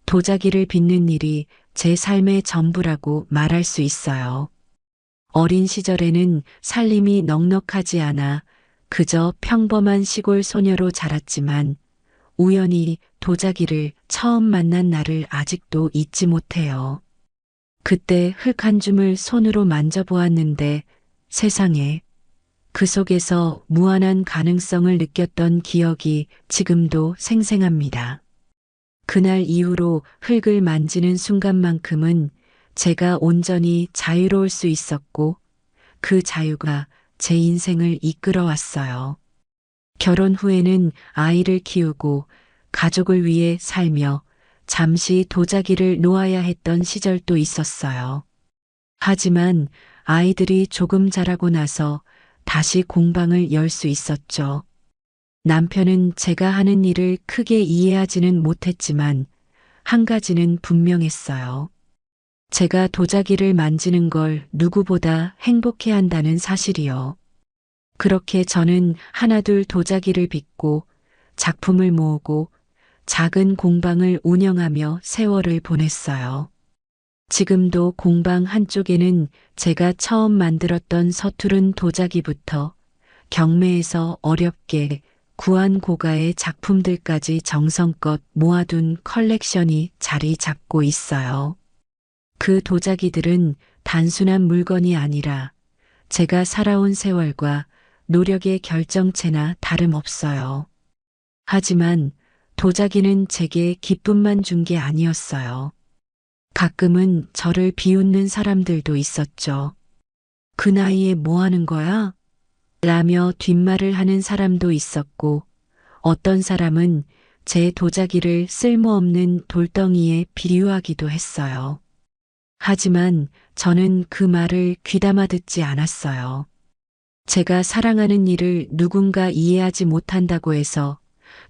도자기를 빚는 일이 제 삶의 전부라고 말할 수 있어요. 어린 시절에는 살림이 넉넉하지 않아 그저 평범한 시골 소녀로 자랐지만 우연히 도자기를 처음 만난 날을 아직도 잊지 못해요. 그때 흙 한 줌을 손으로 만져보았는데 세상에 그 속에서 무한한 가능성을 느꼈던 기억이 지금도 생생합니다. 그날 이후로 흙을 만지는 순간만큼은 제가 온전히 자유로울 수 있었고 그 자유가 제 인생을 이끌어왔어요. 결혼 후에는 아이를 키우고 가족을 위해 살며 잠시 도자기를 놓아야 했던 시절도 있었어요. 하지만 아이들이 조금 자라고 나서 다시 공방을 열 수 있었죠. 남편은 제가 하는 일을 크게 이해하지는 못했지만 한 가지는 분명했어요. 제가 도자기를 만지는 걸 누구보다 행복해 한다는 사실이요. 그렇게 저는 하나둘 도자기를 빚고 작품을 모으고 작은 공방을 운영하며 세월을 보냈어요. 지금도 공방 한쪽에는 제가 처음 만들었던 서투른 도자기부터 경매에서 어렵게 구한 고가의 작품들까지 정성껏 모아둔 컬렉션이 자리 잡고 있어요. 그 도자기들은 단순한 물건이 아니라 제가 살아온 세월과 노력의 결정체나 다름없어요. 하지만 도자기는 제게 기쁨만 준 게 아니었어요. 가끔은 저를 비웃는 사람들도 있었죠. 그 나이에 뭐 하는 거야? 라며 뒷말을 하는 사람도 있었고, 어떤 사람은 제 도자기를 쓸모없는 돌덩이에 비유하기도 했어요. 하지만 저는 그 말을 귀담아 듣지 않았어요. 제가 사랑하는 일을 누군가 이해하지 못한다고 해서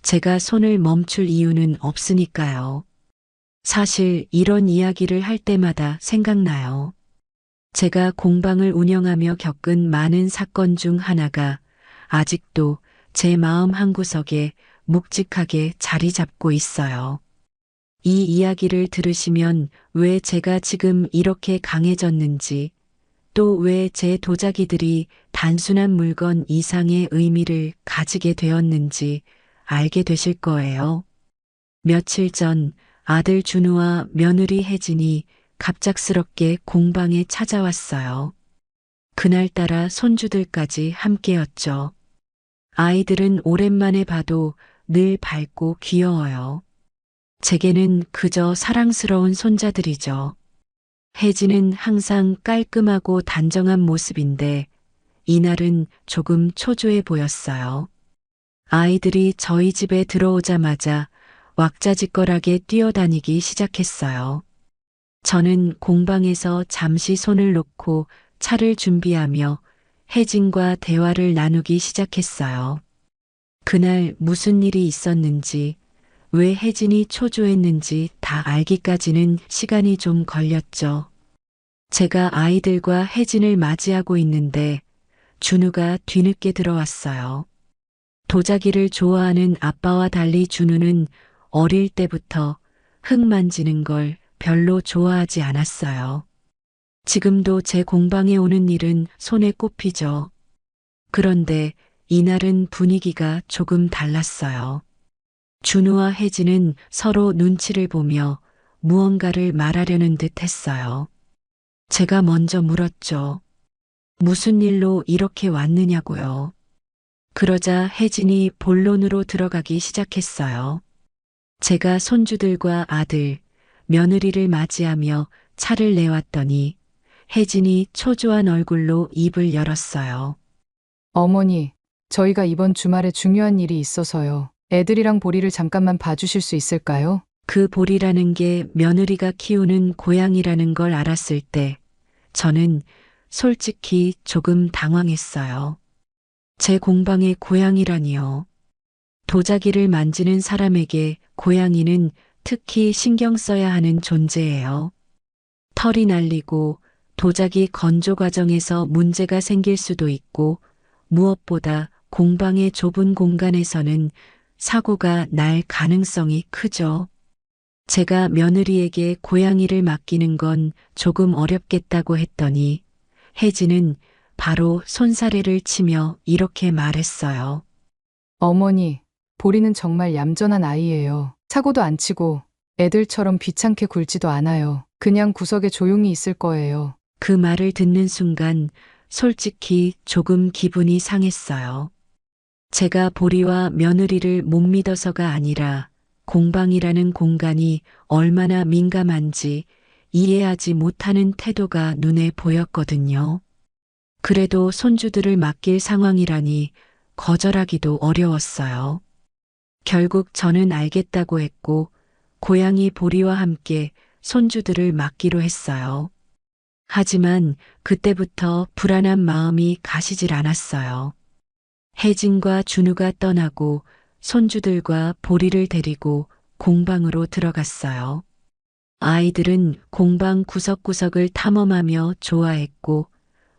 제가 손을 멈출 이유는 없으니까요. 사실 이런 이야기를 할 때마다 생각나요. 제가 공방을 운영하며 겪은 많은 사건 중 하나가 아직도 제 마음 한구석에 묵직하게 자리 잡고 있어요. 이 이야기를 들으시면 왜 제가 지금 이렇게 강해졌는지, 또 왜 제 도자기들이 단순한 물건 이상의 의미를 가지게 되었는지 알게 되실 거예요. 며칠 전 아들 준우와 며느리 혜진이 갑작스럽게 공방에 찾아왔어요. 그날따라 손주들까지 함께였죠. 아이들은 오랜만에 봐도 늘 밝고 귀여워요. 제게는 그저 사랑스러운 손자들이죠. 혜진은 항상 깔끔하고 단정한 모습인데 이날은 조금 초조해 보였어요. 아이들이 저희 집에 들어오자마자 왁자지껄하게 뛰어다니기 시작했어요. 저는 공방에서 잠시 손을 놓고 차를 준비하며 혜진과 대화를 나누기 시작했어요. 그날 무슨 일이 있었는지, 왜 혜진이 초조했는지 다 알기까지는 시간이 좀 걸렸죠. 제가 아이들과 혜진을 맞이하고 있는데 준우가 뒤늦게 들어왔어요. 도자기를 좋아하는 아빠와 달리 준우는 어릴 때부터 흙 만지는 걸 별로 좋아하지 않았어요. 지금도 제 공방에 오는 일은 손에 꼽히죠. 그런데 이날은 분위기가 조금 달랐어요. 준우와 혜진은 서로 눈치를 보며 무언가를 말하려는 듯 했어요. 제가 먼저 물었죠. 무슨 일로 이렇게 왔느냐고요. 그러자 혜진이 본론으로 들어가기 시작했어요. 제가 손주들과 아들, 며느리를 맞이하며 차를 내왔더니 혜진이 초조한 얼굴로 입을 열었어요. 어머니, 저희가 이번 주말에 중요한 일이 있어서요. 애들이랑 보리를 잠깐만 봐주실 수 있을까요? 그 보리라는 게 며느리가 키우는 고양이라는 걸 알았을 때 저는 솔직히 조금 당황했어요. 제 공방의 고양이라니요. 도자기를 만지는 사람에게 고양이는 특히 신경 써야 하는 존재예요. 털이 날리고 도자기 건조 과정에서 문제가 생길 수도 있고 무엇보다 공방의 좁은 공간에서는 사고가 날 가능성이 크죠. 제가 며느리에게 고양이를 맡기는 건 조금 어렵겠다고 했더니 혜진은 바로 손사래를 치며 이렇게 말했어요. 어머니, 보리는 정말 얌전한 아이예요. 사고도 안 치고 애들처럼 귀찮게 굴지도 않아요. 그냥 구석에 조용히 있을 거예요. 그 말을 듣는 순간 솔직히 조금 기분이 상했어요. 제가 보리와 며느리를 못 믿어서가 아니라 공방이라는 공간이 얼마나 민감한지 이해하지 못하는 태도가 눈에 보였거든요. 그래도 손주들을 맡길 상황이라니 거절하기도 어려웠어요. 결국 저는 알겠다고 했고 고양이 보리와 함께 손주들을 맡기로 했어요. 하지만 그때부터 불안한 마음이 가시질 않았어요. 혜진과 준우가 떠나고 손주들과 보리를 데리고 공방으로 들어갔어요. 아이들은 공방 구석구석을 탐험하며 좋아했고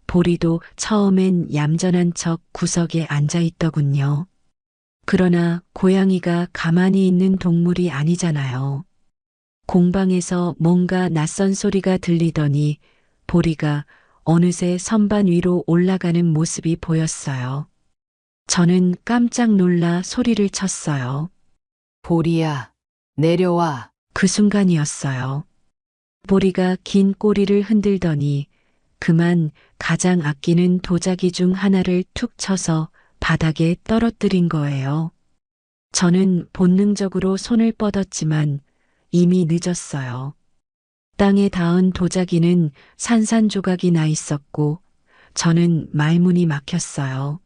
보리도 처음엔 얌전한 척 구석에 앉아 있더군요. 그러나 고양이가 가만히 있는 동물이 아니잖아요. 공방에서 뭔가 낯선 소리가 들리더니 보리가 어느새 선반 위로 올라가는 모습이 보였어요. 저는 깜짝 놀라 소리를 쳤어요. 보리야, 내려와. 그 순간이었어요. 보리가 긴 꼬리를 흔들더니 그만 가장 아끼는 도자기 중 하나를 툭 쳐서 바닥에 떨어뜨린 거예요. 저는 본능적으로 손을 뻗었지만 이미 늦었어요. 땅에 닿은 도자기는 산산조각이 나 있었고 저는 말문이 막혔어요.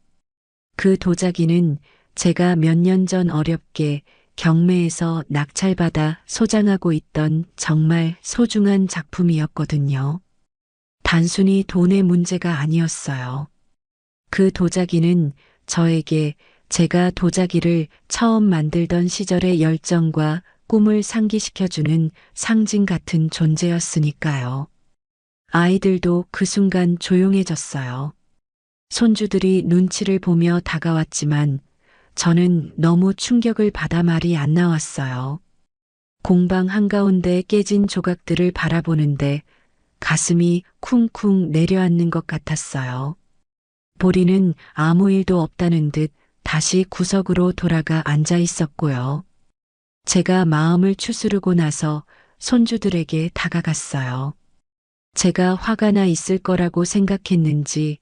그 도자기는 제가 몇 년 전 어렵게 경매에서 낙찰받아 소장하고 있던 정말 소중한 작품이었거든요. 단순히 돈의 문제가 아니었어요. 그 도자기는 저에게 제가 도자기를 처음 만들던 시절의 열정과 꿈을 상기시켜주는 상징 같은 존재였으니까요. 아이들도 그 순간 조용해졌어요. 손주들이 눈치를 보며 다가왔지만 저는 너무 충격을 받아 말이 안 나왔어요. 공방 한가운데 깨진 조각들을 바라보는데 가슴이 쿵쿵 내려앉는 것 같았어요. 보리는 아무 일도 없다는 듯 다시 구석으로 돌아가 앉아 있었고요. 제가 마음을 추스르고 나서 손주들에게 다가갔어요. 제가 화가 나 있을 거라고 생각했는지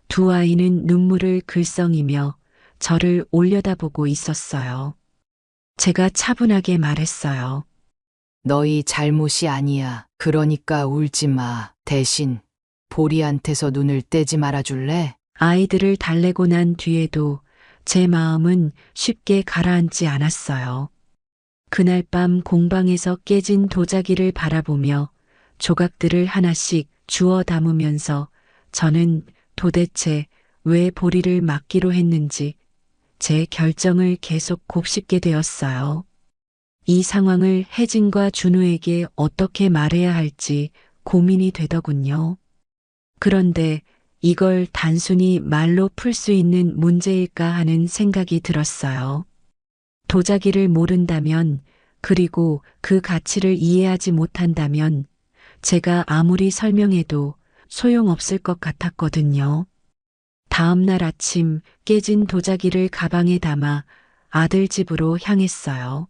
두 아이는 눈물을 글썽이며 저를 올려다보고 있었어요. 제가 차분하게 말했어요. 너희 잘못이 아니야. 그러니까 울지 마. 대신 보리한테서 눈을 떼지 말아줄래? 아이들을 달래고 난 뒤에도 제 마음은 쉽게 가라앉지 않았어요. 그날 밤 공방에서 깨진 도자기를 바라보며 조각들을 하나씩 주워 담으면서 저는 도대체 왜 보리를 막기로 했는지 제 결정을 계속 곱씹게 되었어요. 이 상황을 혜진과 준우에게 어떻게 말해야 할지 고민이 되더군요. 그런데 이걸 단순히 말로 풀 수 있는 문제일까 하는 생각이 들었어요. 도자기를 모른다면, 그리고 그 가치를 이해하지 못한다면 제가 아무리 설명해도 소용없을 것 같았거든요. 다음 날 아침 깨진 도자기를 가방에 담아 아들 집으로 향했어요.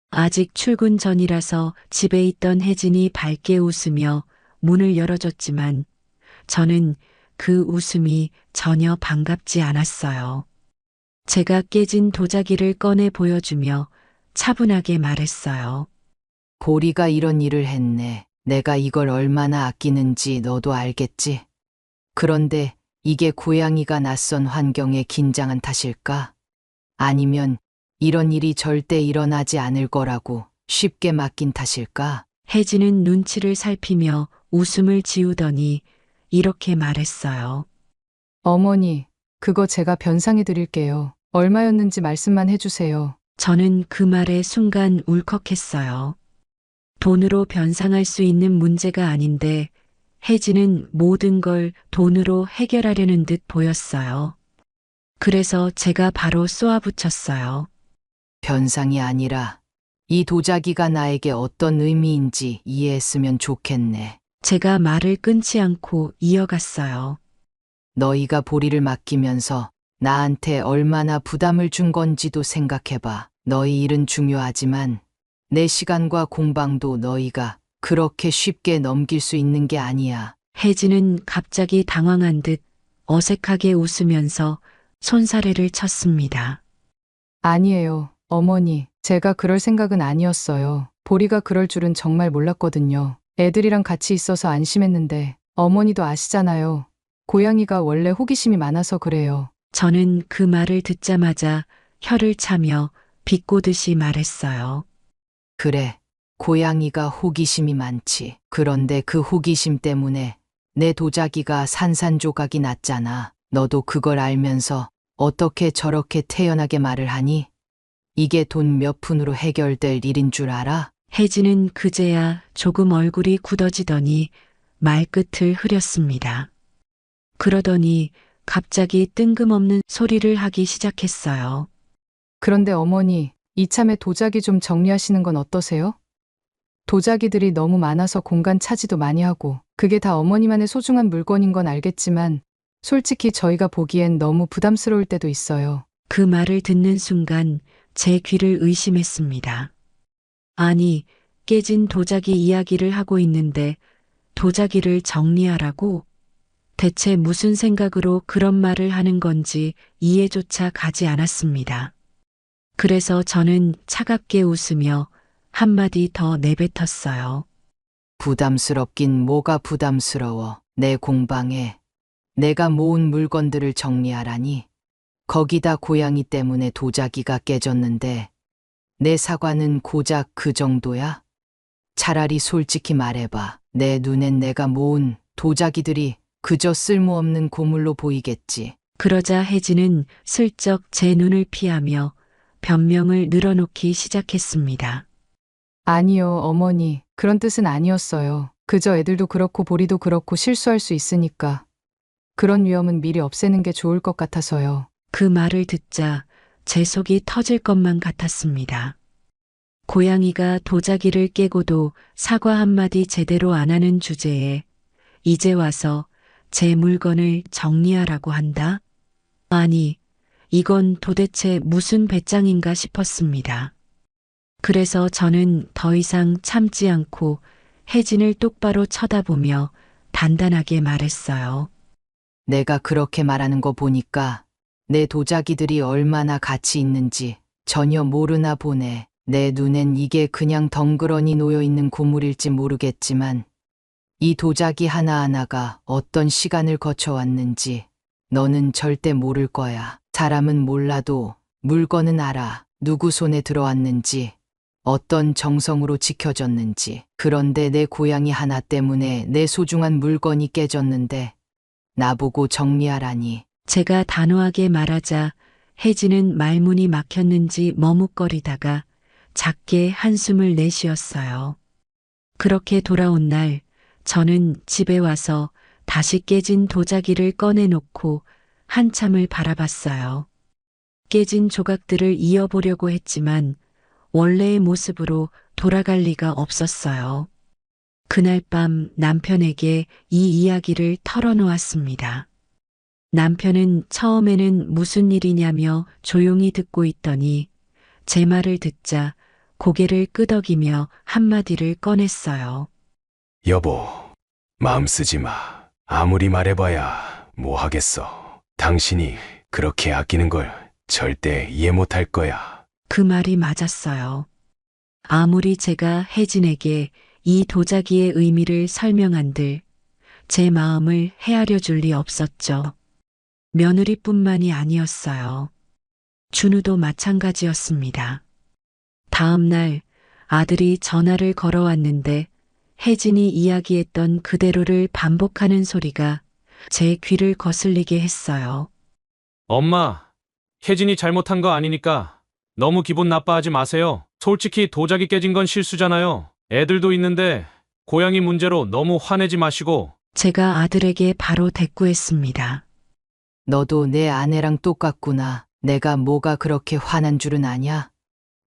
아직 출근 전이라서 집에 있던 혜진이 밝게 웃으며 문을 열어줬지만 저는 그 웃음이 전혀 반갑지 않았어요. 제가 깨진 도자기를 꺼내 보여주며 차분하게 말했어요. 보리가 이런 일을 했네. 내가 이걸 얼마나 아끼는지 너도 알겠지? 그런데 이게 고양이가 낯선 환경에 긴장한 탓일까? 아니면 이런 일이 절대 일어나지 않을 거라고 쉽게 맡긴 탓일까? 혜진은 눈치를 살피며 웃음을 지우더니 이렇게 말했어요. 어머니, 그거 제가 변상해 드릴게요. 얼마였는지 말씀만 해주세요. 저는 그 말에 순간 울컥했어요. 돈으로 변상할 수 있는 문제가 아닌데 혜진은 모든 걸 돈으로 해결하려는 듯 보였어요. 그래서 제가 바로 쏘아붙였어요. 변상이 아니라 이 도자기가 나에게 어떤 의미인지 이해했으면 좋겠네. 제가 말을 끊지 않고 이어갔어요. 너희가 보리를 맡기면서 나한테 얼마나 부담을 준 건지도 생각해봐. 너희 일은 중요하지만 내 시간과 공방도 너희가 그렇게 쉽게 넘길 수 있는 게 아니야. 혜진은 갑자기 당황한 듯 어색하게 웃으면서 손사래를 쳤습니다. 아니에요, 어머니. 제가 그럴 생각은 아니었어요. 보리가 그럴 줄은 정말 몰랐거든요. 애들이랑 같이 있어서 안심했는데 어머니도 아시잖아요. 고양이가 원래 호기심이 많아서 그래요. 저는 그 말을 듣자마자 혀를 차며 비꼬듯이 말했어요. 그래, 고양이가 호기심이 많지. 그런데 그 호기심 때문에 내 도자기가 산산조각이 났잖아. 너도 그걸 알면서 어떻게 저렇게 태연하게 말을 하니? 이게 돈 몇 푼으로 해결될 일인 줄 알아? 혜진은 그제야 조금 얼굴이 굳어지더니 말끝을 흐렸습니다. 그러더니 갑자기 뜬금없는 소리를 하기 시작했어요. 그런데 어머니, 이참에 도자기 좀 정리하시는 건 어떠세요? 도자기들이 너무 많아서 공간 차지도 많이 하고 그게 다 어머니만의 소중한 물건인 건 알겠지만 솔직히 저희가 보기엔 너무 부담스러울 때도 있어요. 그 말을 듣는 순간 제 귀를 의심했습니다. 아니, 깨진 도자기 이야기를 하고 있는데 도자기를 정리하라고? 대체 무슨 생각으로 그런 말을 하는 건지 이해조차 가지 않았습니다. 그래서 저는 차갑게 웃으며 한마디 더 내뱉었어요. 부담스럽긴 뭐가 부담스러워. 내 공방에 내가 모은 물건들을 정리하라니. 거기다 고양이 때문에 도자기가 깨졌는데 내 사과는 고작 그 정도야? 차라리 솔직히 말해봐. 내 눈엔 내가 모은 도자기들이 그저 쓸모없는 고물로 보이겠지. 그러자 혜진은 슬쩍 제 눈을 피하며 변명을 늘어놓기 시작했습니다. 아니요, 어머니. 그런 뜻은 아니었어요. 그저 애들도 그렇고 보리도 그렇고 실수할 수 있으니까. 그런 위험은 미리 없애는 게 좋을 것 같아서요. 그 말을 듣자 제 속이 터질 것만 같았습니다. 고양이가 도자기를 깨고도 사과 한마디 제대로 안 하는 주제에 이제 와서 제 물건을 정리하라고 한다? 아니, 이건 도대체 무슨 배짱인가 싶었습니다. 그래서 저는 더 이상 참지 않고 혜진을 똑바로 쳐다보며 단단하게 말했어요. 내가 그렇게 말하는 거 보니까 내 도자기들이 얼마나 가치 있는지 전혀 모르나 보네. 내 눈엔 이게 그냥 덩그러니 놓여 있는 고물일지 모르겠지만 이 도자기 하나하나가 어떤 시간을 거쳐왔는지 너는 절대 모를 거야. 사람은 몰라도 물건은 알아. 누구 손에 들어왔는지, 어떤 정성으로 지켜졌는지. 그런데 내 고양이 하나 때문에 내 소중한 물건이 깨졌는데 나보고 정리하라니. 제가 단호하게 말하자 혜진은 말문이 막혔는지 머뭇거리다가 작게 한숨을 내쉬었어요. 그렇게 돌아온 날 저는 집에 와서 다시 깨진 도자기를 꺼내놓고 한참을 바라봤어요. 깨진 조각들을 이어보려고 했지만 원래의 모습으로 돌아갈 리가 없었어요. 그날 밤 남편에게 이 이야기를 털어놓았습니다. 남편은 처음에는 무슨 일이냐며 조용히 듣고 있더니 제 말을 듣자 고개를 끄덕이며 한마디를 꺼냈어요. 여보, 마음 쓰지 마. 아무리 말해봐야 뭐 하겠어. 당신이 그렇게 아끼는 걸 절대 이해 못할 거야. 그 말이 맞았어요. 아무리 제가 혜진에게 이 도자기의 의미를 설명한들 제 마음을 헤아려 줄 리 없었죠. 며느리뿐만이 아니었어요. 준우도 마찬가지였습니다. 다음 날 아들이 전화를 걸어왔는데 혜진이 이야기했던 그대로를 반복하는 소리가 제 귀를 거슬리게 했어요. 엄마, 혜진이 잘못한 거 아니니까 너무 기분 나빠하지 마세요. 솔직히 도자기 깨진 건 실수잖아요. 애들도 있는데 고양이 문제로 너무 화내지 마시고. 제가 아들에게 바로 대꾸했습니다. 너도 내 아내랑 똑같구나. 내가 뭐가 그렇게 화난 줄은 아냐?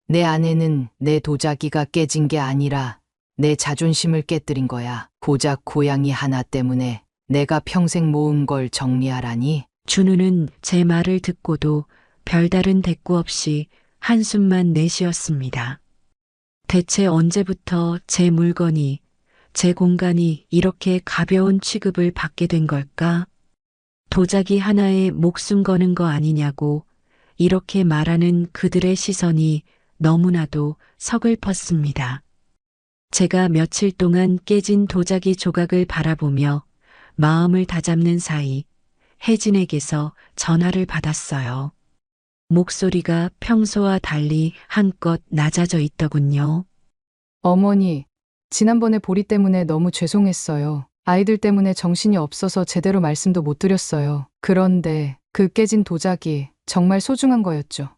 내 아내는 내 도자기가 깨진 게 아니라 내 자존심을 깨뜨린 거야. 고작 고양이 하나 때문에 내가 평생 모은 걸 정리하라니? 준우는 제 말을 듣고도 별다른 대꾸 없이 한숨만 내쉬었습니다. 대체 언제부터 제 물건이, 제 공간이 이렇게 가벼운 취급을 받게 된 걸까? 도자기 하나에 목숨 거는 거 아니냐고 이렇게 말하는 그들의 시선이 너무나도 서글펐습니다. 제가 며칠 동안 깨진 도자기 조각을 바라보며 마음을 다잡는 사이 혜진에게서 전화를 받았어요. 목소리가 평소와 달리 한껏 낮아져 있더군요. 어머니, 지난번에 보리 때문에 너무 죄송했어요. 아이들 때문에 정신이 없어서 제대로 말씀도 못 드렸어요. 그런데 그 깨진 도자기 정말 소중한 거였죠.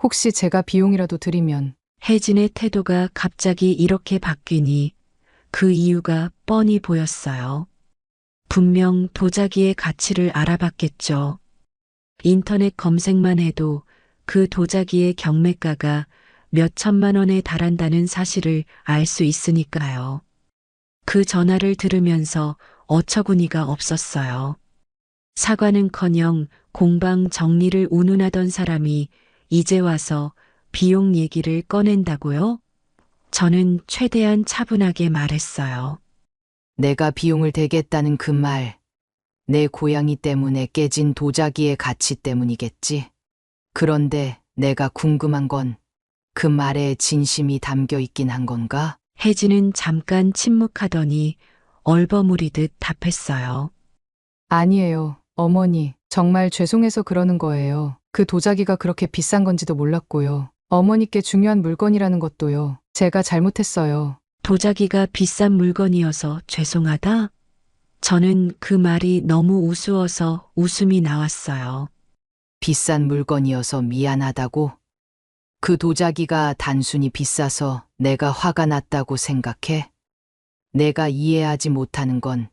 혹시 제가 비용이라도 드리면. 혜진의 태도가 갑자기 이렇게 바뀌니 그 이유가 뻔히 보였어요. 분명 도자기의 가치를 알아봤겠죠. 인터넷 검색만 해도 그 도자기의 경매가가 몇 천만 원에 달한다는 사실을 알 수 있으니까요. 그 전화를 들으면서 어처구니가 없었어요. 사과는커녕 공방 정리를 운운하던 사람이 이제 와서 비용 얘기를 꺼낸다고요? 저는 최대한 차분하게 말했어요. 내가 비용을 대겠다는 그 말, 내 고양이 때문에 깨진 도자기의 가치 때문이겠지. 그런데 내가 궁금한 건 그 말에 진심이 담겨 있긴 한 건가? 혜진은 잠깐 침묵하더니 얼버무리듯 답했어요. 아니에요, 어머니. 정말 죄송해서 그러는 거예요. 그 도자기가 그렇게 비싼 건지도 몰랐고요. 어머니께 중요한 물건이라는 것도요. 제가 잘못했어요. 도자기가 비싼 물건이어서 죄송하다? 저는 그 말이 너무 우스워서 웃음이 나왔어요. 비싼 물건이어서 미안하다고? 그 도자기가 단순히 비싸서 내가 화가 났다고 생각해? 내가 이해하지 못하는 건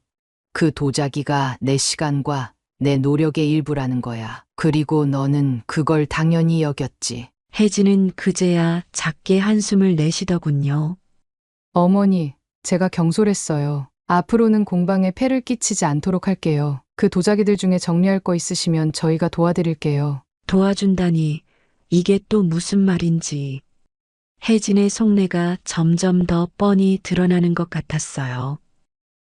그 도자기가 내 시간과 내 노력의 일부라는 거야. 그리고 너는 그걸 당연히 여겼지. 혜진은 그제야 작게 한숨을 내쉬더군요. 어머니, 제가 경솔했어요. 앞으로는 공방에 폐를 끼치지 않도록 할게요. 그 도자기들 중에 정리할 거 있으시면 저희가 도와드릴게요. 도와준다니 이게 또 무슨 말인지. 혜진의 속내가 점점 더 뻔히 드러나는 것 같았어요.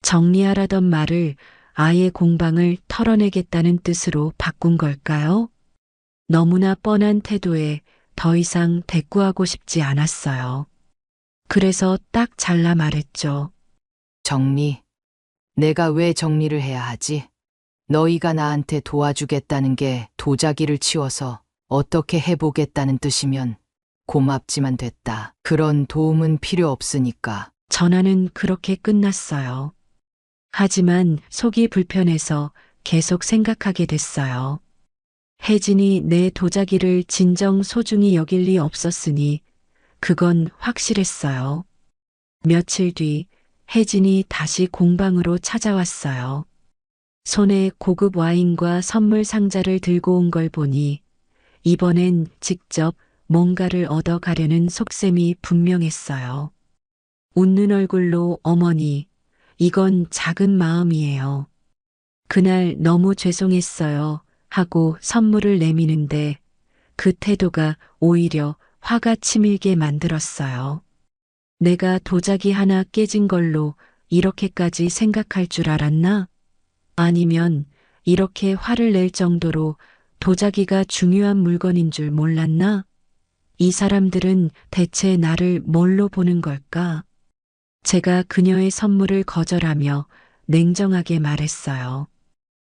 정리하라던 말을 아예 공방을 털어내겠다는 뜻으로 바꾼 걸까요? 너무나 뻔한 태도에 더 이상 대꾸하고 싶지 않았어요. 그래서 딱 잘라 말했죠. 정리? 내가 왜 정리를 해야 하지? 너희가 나한테 도와주겠다는 게 도자기를 치워서 어떻게 해보겠다는 뜻이면 고맙지만 됐다. 그런 도움은 필요 없으니까. 전화는 그렇게 끝났어요. 하지만 속이 불편해서 계속 생각하게 됐어요. 혜진이 내 도자기를 진정 소중히 여길 리 없었으니 그건 확실했어요. 며칠 뒤 혜진이 다시 공방으로 찾아왔어요. 손에 고급 와인과 선물 상자를 들고 온 걸 보니 이번엔 직접 뭔가를 얻어가려는 속셈이 분명했어요. 웃는 얼굴로 어머니, 이건 작은 마음이에요. 그날 너무 죄송했어요 하고 선물을 내미는데 그 태도가 오히려 화가 치밀게 만들었어요. 내가 도자기 하나 깨진 걸로 이렇게까지 생각할 줄 알았나? 아니면 이렇게 화를 낼 정도로 도자기가 중요한 물건인 줄 몰랐나? 이 사람들은 대체 나를 뭘로 보는 걸까? 제가 그녀의 선물을 거절하며 냉정하게 말했어요.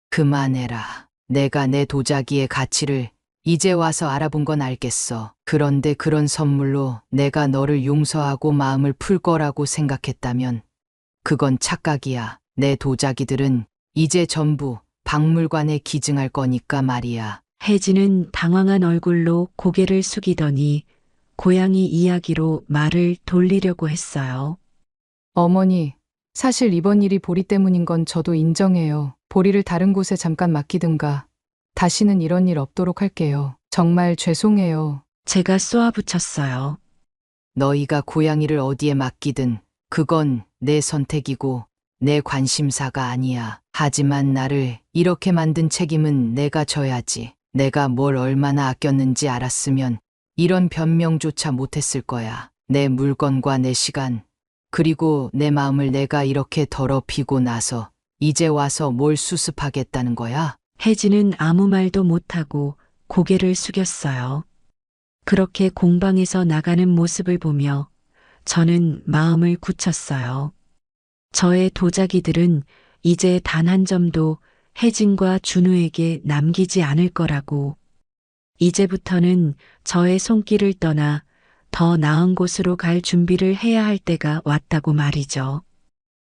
그만해라. 내가 내 도자기의 가치를 이제 와서 알아본 건 알겠어. 그런데 그런 선물로 내가 너를 용서하고 마음을 풀 거라고 생각했다면 그건 착각이야. 내 도자기들은 이제 전부 박물관에 기증할 거니까 말이야. 혜진은 당황한 얼굴로 고개를 숙이더니 고양이 이야기로 말을 돌리려고 했어요. 어머니, 사실 이번 일이 보리 때문인 건 저도 인정해요. 보리를 다른 곳에 잠깐 맡기든가 다시는 이런 일 없도록 할게요. 정말 죄송해요. 제가 쏘아붙였어요. 너희가 고양이를 어디에 맡기든 그건 내 선택이고 내 관심사가 아니야. 하지만 나를 이렇게 만든 책임은 내가 져야지. 내가 뭘 얼마나 아꼈는지 알았으면 이런 변명조차 못했을 거야. 내 물건과 내 시간, 그리고 내 마음을 내가 이렇게 더럽히고 나서 이제 와서 뭘 수습하겠다는 거야? 혜진은 아무 말도 못하고 고개를 숙였어요. 그렇게 공방에서 나가는 모습을 보며 저는 마음을 굳혔어요. 저의 도자기들은 이제 단 한 점도 혜진과 준우에게 남기지 않을 거라고. 이제부터는 저의 손길을 떠나 더 나은 곳으로 갈 준비를 해야 할 때가 왔다고 말이죠.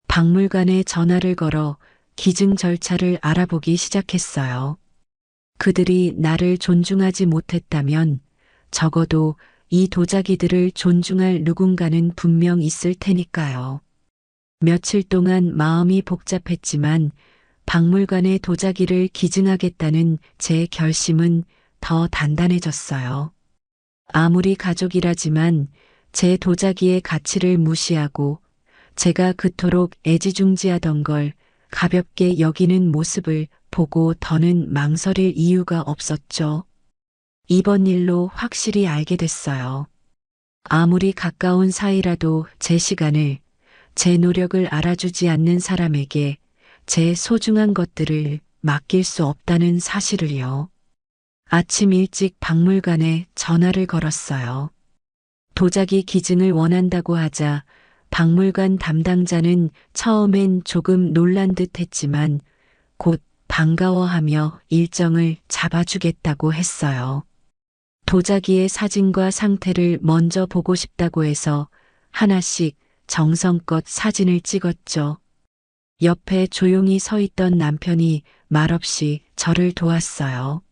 박물관에 전화를 걸어 기증 절차를 알아보기 시작했어요. 그들이 나를 존중하지 못했다면 적어도 이 도자기들을 존중할 누군가는 분명 있을 테니까요. 며칠 동안 마음이 복잡했지만 박물관에 도자기를 기증하겠다는 제 결심은 더 단단해졌어요. 아무리 가족이라지만 제 도자기의 가치를 무시하고 제가 그토록 애지중지하던 걸 가볍게 여기는 모습을 보고 더는 망설일 이유가 없었죠. 이번 일로 확실히 알게 됐어요. 아무리 가까운 사이라도 제 시간을, 제 노력을 알아주지 않는 사람에게 제 소중한 것들을 맡길 수 없다는 사실을요. 아침 일찍 박물관에 전화를 걸었어요. 도자기 기증을 원한다고 하자 박물관 담당자는 처음엔 조금 놀란 듯 했지만 곧 반가워하며 일정을 잡아주겠다고 했어요. 도자기의 사진과 상태를 먼저 보고 싶다고 해서 하나씩 정성껏 사진을 찍었죠. 옆에 조용히 서 있던 남편이 말없이 저를 도왔어요.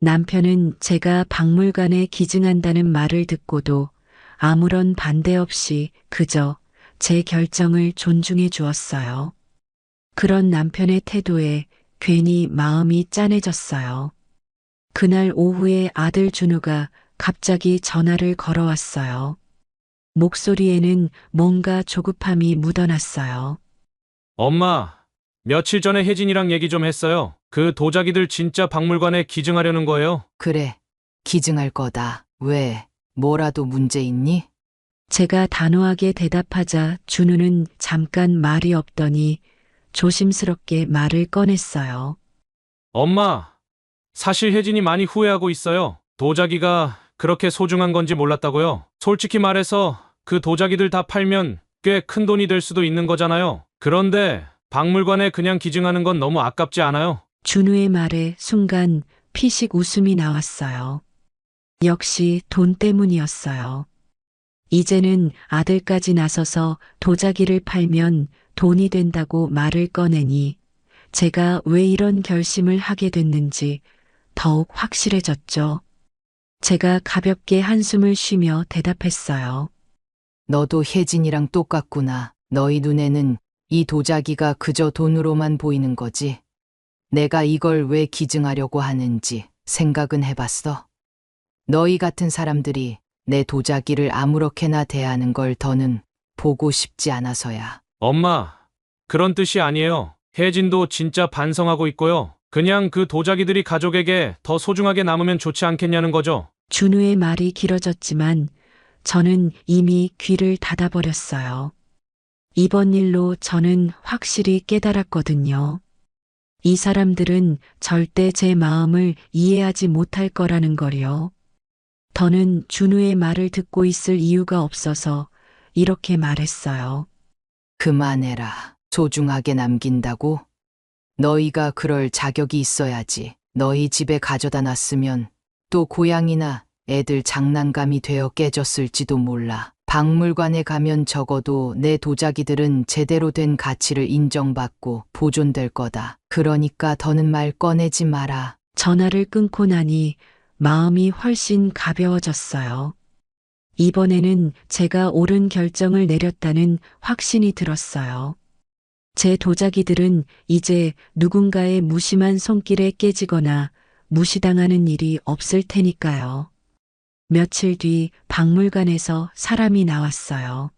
남편은 제가 박물관에 기증한다는 말을 듣고도 아무런 반대 없이 그저 제 결정을 존중해 주었어요. 그런 남편의 태도에 괜히 마음이 짠해졌어요. 그날 오후에 아들 준우가 갑자기 전화를 걸어왔어요. 목소리에는 뭔가 조급함이 묻어났어요. 엄마, 며칠 전에 혜진이랑 얘기 좀 했어요. 그 도자기들 진짜 박물관에 기증하려는 거예요. 그래, 기증할 거다. 왜? 뭐라도 문제 있니? 제가 단호하게 대답하자 준우는 잠깐 말이 없더니 조심스럽게 말을 꺼냈어요. 엄마, 사실 혜진이 많이 후회하고 있어요. 도자기가 그렇게 소중한 건지 몰랐다고요. 솔직히 말해서 그 도자기들 다 팔면 꽤 큰 돈이 될 수도 있는 거잖아요. 그런데 박물관에 그냥 기증하는 건 너무 아깝지 않아요? 준우의 말에 순간 피식 웃음이 나왔어요. 역시 돈 때문이었어요. 이제는 아들까지 나서서 도자기를 팔면 돈이 된다고 말을 꺼내니 제가 왜 이런 결심을 하게 됐는지 더욱 확실해졌죠. 제가 가볍게 한숨을 쉬며 대답했어요. 너도 혜진이랑 똑같구나. 너희 눈에는 이 도자기가 그저 돈으로만 보이는 거지. 내가 이걸 왜 기증하려고 하는지 생각은 해봤어? 너희 같은 사람들이 내 도자기를 아무렇게나 대하는 걸 더는 보고 싶지 않아서야. 엄마, 그런 뜻이 아니에요. 혜진도 진짜 반성하고 있고요. 그냥 그 도자기들이 가족에게 더 소중하게 남으면 좋지 않겠냐는 거죠. 준우의 말이 길어졌지만 저는 이미 귀를 닫아버렸어요. 이번 일로 저는 확실히 깨달았거든요. 이 사람들은 절대 제 마음을 이해하지 못할 거라는 걸요. 더는 준우의 말을 듣고 있을 이유가 없어서 이렇게 말했어요. 그만해라. 소중하게 남긴다고? 너희가 그럴 자격이 있어야지. 너희 집에 가져다 놨으면 또 고양이나 애들 장난감이 되어 깨졌을지도 몰라. 박물관에 가면 적어도 내 도자기들은 제대로 된 가치를 인정받고 보존될 거다. 그러니까 더는 말 꺼내지 마라. 전화를 끊고 나니 마음이 훨씬 가벼워졌어요. 이번에는 제가 옳은 결정을 내렸다는 확신이 들었어요. 제 도자기들은 이제 누군가의 무심한 손길에 깨지거나 무시당하는 일이 없을 테니까요. 며칠 뒤 박물관에서 사람이 나왔어요.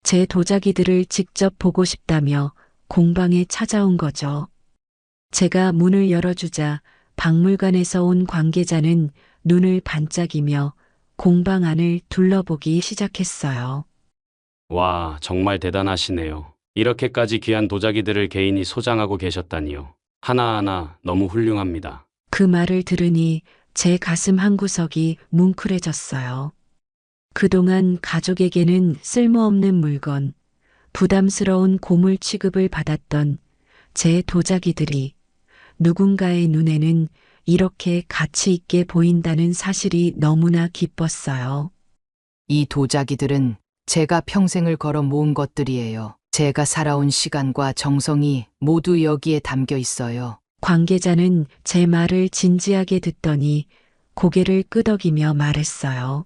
제 도자기들을 직접 보고 싶다며 공방에 찾아온 거죠. 제가 문을 열어주자 박물관에서 온 관계자는 눈을 반짝이며 공방 안을 둘러보기 시작했어요. 와, 정말 대단하시네요. 이렇게까지 귀한 도자기들을 개인이 소장하고 계셨다니요. 하나하나 너무 훌륭합니다. 그 말을 들으니 제 가슴 한구석이 뭉클해졌어요. 그동안 가족에게는 쓸모없는 물건, 부담스러운 고물 취급을 받았던 제 도자기들이 누군가의 눈에는 이렇게 가치 있게 보인다는 사실이 너무나 기뻤어요. 이 도자기들은 제가 평생을 걸어 모은 것들이에요. 제가 살아온 시간과 정성이 모두 여기에 담겨 있어요. 관계자는 제 말을 진지하게 듣더니 고개를 끄덕이며 말했어요.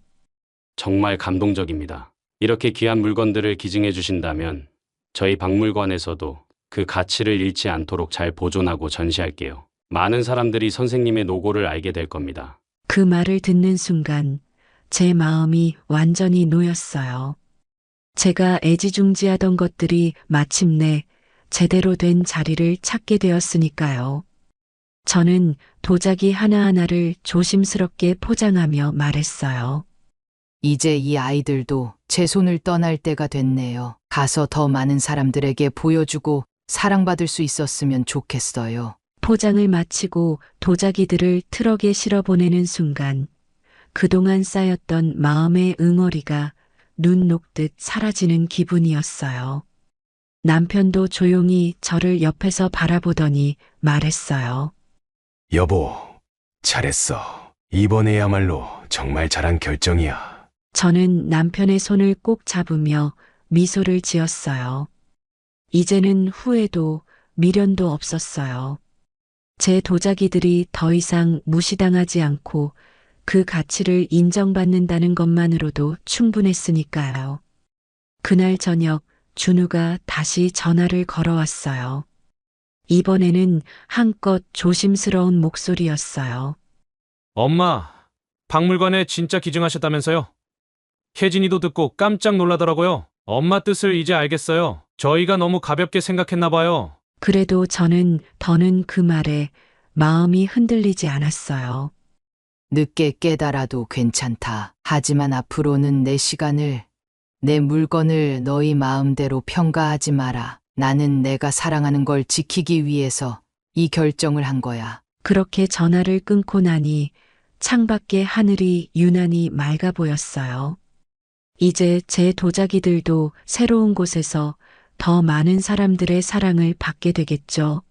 정말 감동적입니다. 이렇게 귀한 물건들을 기증해 주신다면 저희 박물관에서도 그 가치를 잃지 않도록 잘 보존하고 전시할게요. 많은 사람들이 선생님의 노고를 알게 될 겁니다. 그 말을 듣는 순간 제 마음이 완전히 놓였어요. 제가 애지중지하던 것들이 마침내 제대로 된 자리를 찾게 되었으니까요. 저는 도자기 하나하나를 조심스럽게 포장하며 말했어요. 이제 이 아이들도 제 손을 떠날 때가 됐네요. 가서 더 많은 사람들에게 보여주고 사랑받을 수 있었으면 좋겠어요. 포장을 마치고 도자기들을 트럭에 실어 보내는 순간 그동안 쌓였던 마음의 응어리가 눈 녹듯 사라지는 기분이었어요. 남편도 조용히 저를 옆에서 바라보더니 말했어요. 여보, 잘했어. 이번에야말로 정말 잘한 결정이야. 저는 남편의 손을 꼭 잡으며 미소를 지었어요. 이제는 후회도 미련도 없었어요. 제 도자기들이 더 이상 무시당하지 않고 그 가치를 인정받는다는 것만으로도 충분했으니까요. 그날 저녁 준우가 다시 전화를 걸어왔어요. 이번에는 한껏 조심스러운 목소리였어요. 엄마, 박물관에 진짜 기증하셨다면서요? 혜진이도 듣고 깜짝 놀라더라고요. 엄마 뜻을 이제 알겠어요. 저희가 너무 가볍게 생각했나 봐요. 그래도 저는 더는 그 말에 마음이 흔들리지 않았어요. 늦게 깨달아도 괜찮다. 하지만 앞으로는 내 시간을, 내 물건을 너희 마음대로 평가하지 마라. 나는 내가 사랑하는 걸 지키기 위해서 이 결정을 한 거야. 그렇게 전화를 끊고 나니 창밖의 하늘이 유난히 맑아 보였어요. 이제 제 도자기들도 새로운 곳에서 더 많은 사람들의 사랑을 받게 되겠죠.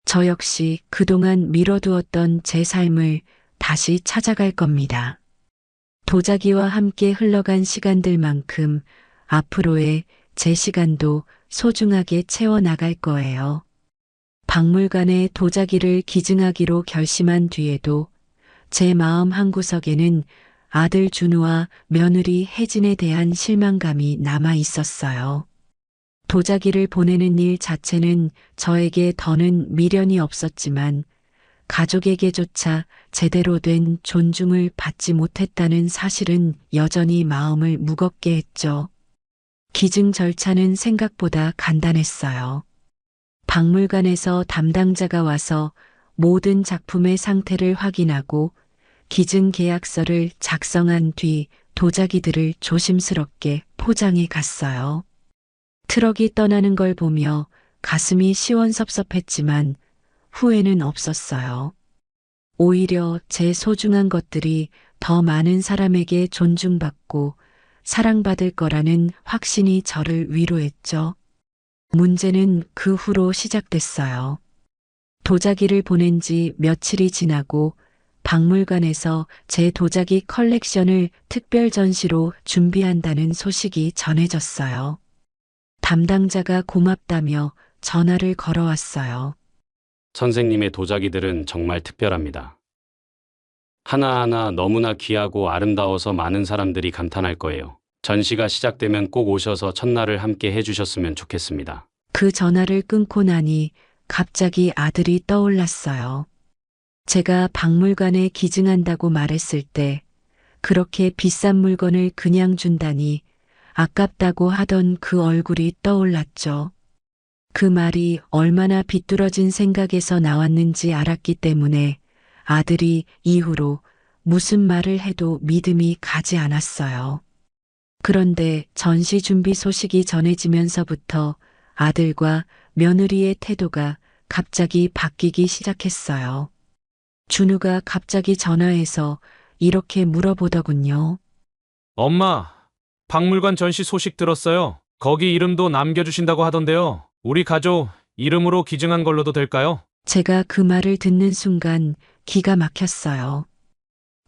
저 역시 그동안 미뤄두었던 제 삶을 다시 찾아갈 겁니다. 도자기와 함께 흘러간 시간들만큼 앞으로의 제 시간도 소중하게 채워나갈 거예요. 박물관에 도자기를 기증하기로 결심한 뒤에도 제 마음 한구석에는 아들 준우와 며느리 혜진에 대한 실망감이 남아 있었어요. 도자기를 보내는 일 자체는 저에게 더는 미련이 없었지만 가족에게조차 제대로 된 존중을 받지 못했다는 사실은 여전히 마음을 무겁게 했죠. 기증 절차는 생각보다 간단했어요. 박물관에서 담당자가 와서 모든 작품의 상태를 확인하고 기증 계약서를 작성한 뒤 도자기들을 조심스럽게 포장해 갔어요. 트럭이 떠나는 걸 보며 가슴이 시원섭섭했지만 후회는 없었어요. 오히려 제 소중한 것들이 더 많은 사람에게 존중받고 사랑받을 거라는 확신이 저를 위로했죠. 문제는 그 후로 시작됐어요. 도자기를 보낸 지 며칠이 지나고 박물관에서 제 도자기 컬렉션을 특별 전시로 준비한다는 소식이 전해졌어요. 담당자가 고맙다며 전화를 걸어왔어요. 선생님의 도자기들은 정말 특별합니다. 하나하나 너무나 귀하고 아름다워서 많은 사람들이 감탄할 거예요. 전시가 시작되면 꼭 오셔서 첫날을 함께 해주셨으면 좋겠습니다. 그 전화를 끊고 나니 갑자기 아들이 떠올랐어요. 제가 박물관에 기증한다고 말했을 때 그렇게 비싼 물건을 그냥 준다니 아깝다고 하던 그 얼굴이 떠올랐죠. 그 말이 얼마나 비뚤어진 생각에서 나왔는지 알았기 때문에 아들이 이후로 무슨 말을 해도 믿음이 가지 않았어요. 그런데 전시 준비 소식이 전해지면서부터 아들과 며느리의 태도가 갑자기 바뀌기 시작했어요. 준우가 갑자기 전화해서 이렇게 물어보더군요. 엄마, 박물관 전시 소식 들었어요. 거기 이름도 남겨주신다고 하던데요. 우리 가족 이름으로 기증한 걸로도 될까요? 제가 그 말을 듣는 순간 기가 막혔어요.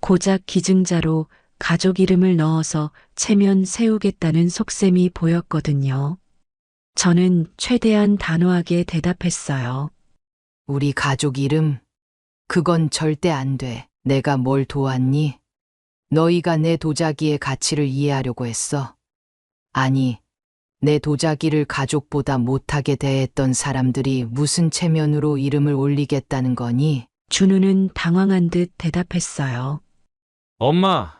고작 기증자로 가족 이름을 넣어서 체면 세우겠다는 속셈이 보였거든요. 저는 최대한 단호하게 대답했어요. 우리 가족 이름? 그건 절대 안 돼. 내가 뭘 도왔니? 너희가 내 도자기의 가치를 이해하려고 했어. 아니, 내 도자기를 가족보다 못하게 대했던 사람들이 무슨 체면으로 이름을 올리겠다는 거니? 준우는 당황한 듯 대답했어요. 엄마,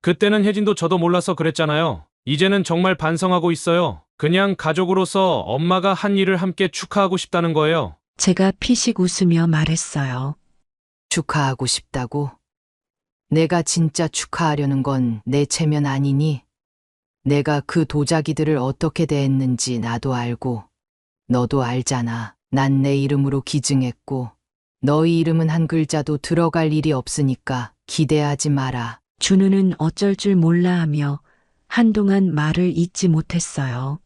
그때는 혜진도 저도 몰라서 그랬잖아요. 이제는 정말 반성하고 있어요. 그냥 가족으로서 엄마가 한 일을 함께 축하하고 싶다는 거예요. 제가 피식 웃으며 말했어요. 축하하고 싶다고? 내가 진짜 축하하려는 건 내 체면 아니니? 내가 그 도자기들을 어떻게 대했는지 나도 알고, 너도 알잖아. 난 내 이름으로 기증했고, 너희 이름은 한 글자도 들어갈 일이 없으니까 기대하지 마라. 준우는 어쩔 줄 몰라 하며 한동안 말을 잇지 못했어요.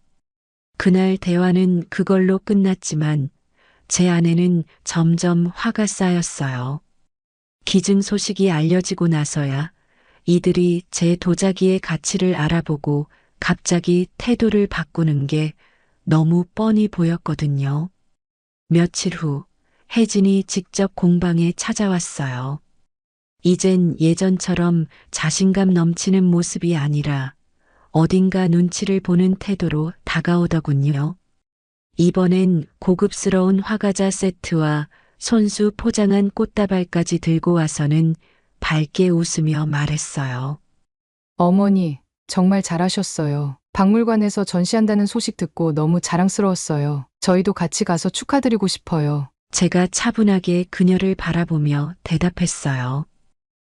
그날 대화는 그걸로 끝났지만 제 안에는 점점 화가 쌓였어요. 기증 소식이 알려지고 나서야 이들이 제 도자기의 가치를 알아보고 갑자기 태도를 바꾸는 게 너무 뻔히 보였거든요. 며칠 후 혜진이 직접 공방에 찾아왔어요. 이젠 예전처럼 자신감 넘치는 모습이 아니라 어딘가 눈치를 보는 태도로 다가오더군요. 이번엔 고급스러운 화과자 세트와 손수 포장한 꽃다발까지 들고 와서는 밝게 웃으며 말했어요. 어머니, 정말 잘하셨어요. 박물관에서 전시한다는 소식 듣고 너무 자랑스러웠어요. 저희도 같이 가서 축하드리고 싶어요. 제가 차분하게 그녀를 바라보며 대답했어요.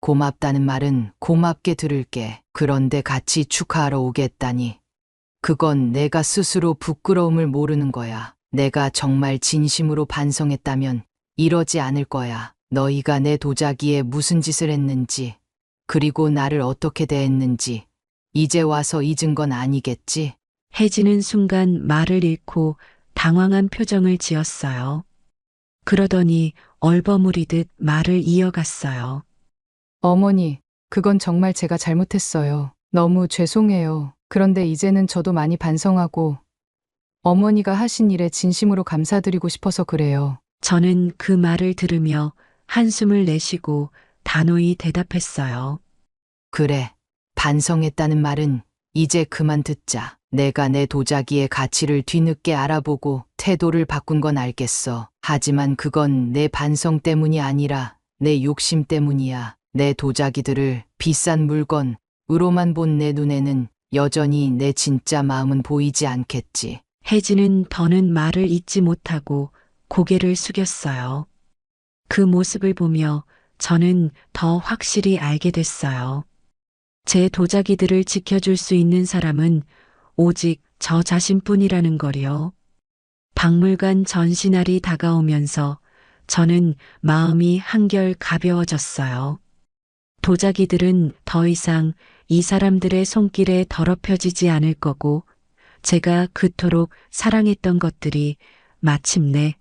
고맙다는 말은 고맙게 들을게. 그런데 같이 축하하러 오겠다니. 그건 내가 스스로 부끄러움을 모르는 거야. 내가 정말 진심으로 반성했다면 이러지 않을 거야. 너희가 내 도자기에 무슨 짓을 했는지, 그리고 나를 어떻게 대했는지, 이제 와서 잊은 건 아니겠지? 혜진은 순간 말을 잃고 당황한 표정을 지었어요. 그러더니 얼버무리듯 말을 이어갔어요. 어머니, 그건 정말 제가 잘못했어요. 너무 죄송해요. 그런데 이제는 저도 많이 반성하고 어머니가 하신 일에 진심으로 감사드리고 싶어서 그래요. 저는 그 말을 들으며 한숨을 내쉬고 단호히 대답했어요. 그래, 반성했다는 말은 이제 그만 듣자. 내가 내 도자기의 가치를 뒤늦게 알아보고 태도를 바꾼 건 알겠어. 하지만 그건 내 반성 때문이 아니라 내 욕심 때문이야. 내 도자기들을 비싼 물건으로만 본 내 눈에는 여전히 내 진짜 마음은 보이지 않겠지. 혜진은 더는 말을 잇지 못하고 고개를 숙였어요. 그 모습을 보며 저는 더 확실히 알게 됐어요. 제 도자기들을 지켜줄 수 있는 사람은 오직 저 자신뿐이라는 거요. 박물관 전시날이 다가오면서 저는 마음이 한결 가벼워졌어요. 도자기들은 더 이상 이 사람들의 손길에 더럽혀지지 않을 거고, 제가 그토록 사랑했던 것들이 마침내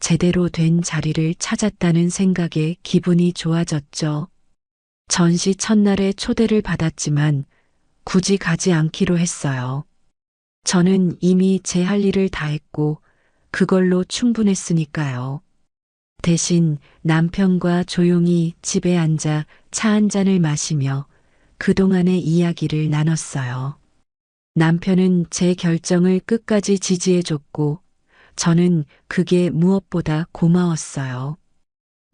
제대로 된 자리를 찾았다는 생각에 기분이 좋아졌죠. 전시 첫날에 초대를 받았지만 굳이 가지 않기로 했어요. 저는 이미 제 할 일을 다 했고 그걸로 충분했으니까요. 대신 남편과 조용히 집에 앉아 차 한 잔을 마시며 그동안의 이야기를 나눴어요. 남편은 제 결정을 끝까지 지지해줬고 저는 그게 무엇보다 고마웠어요.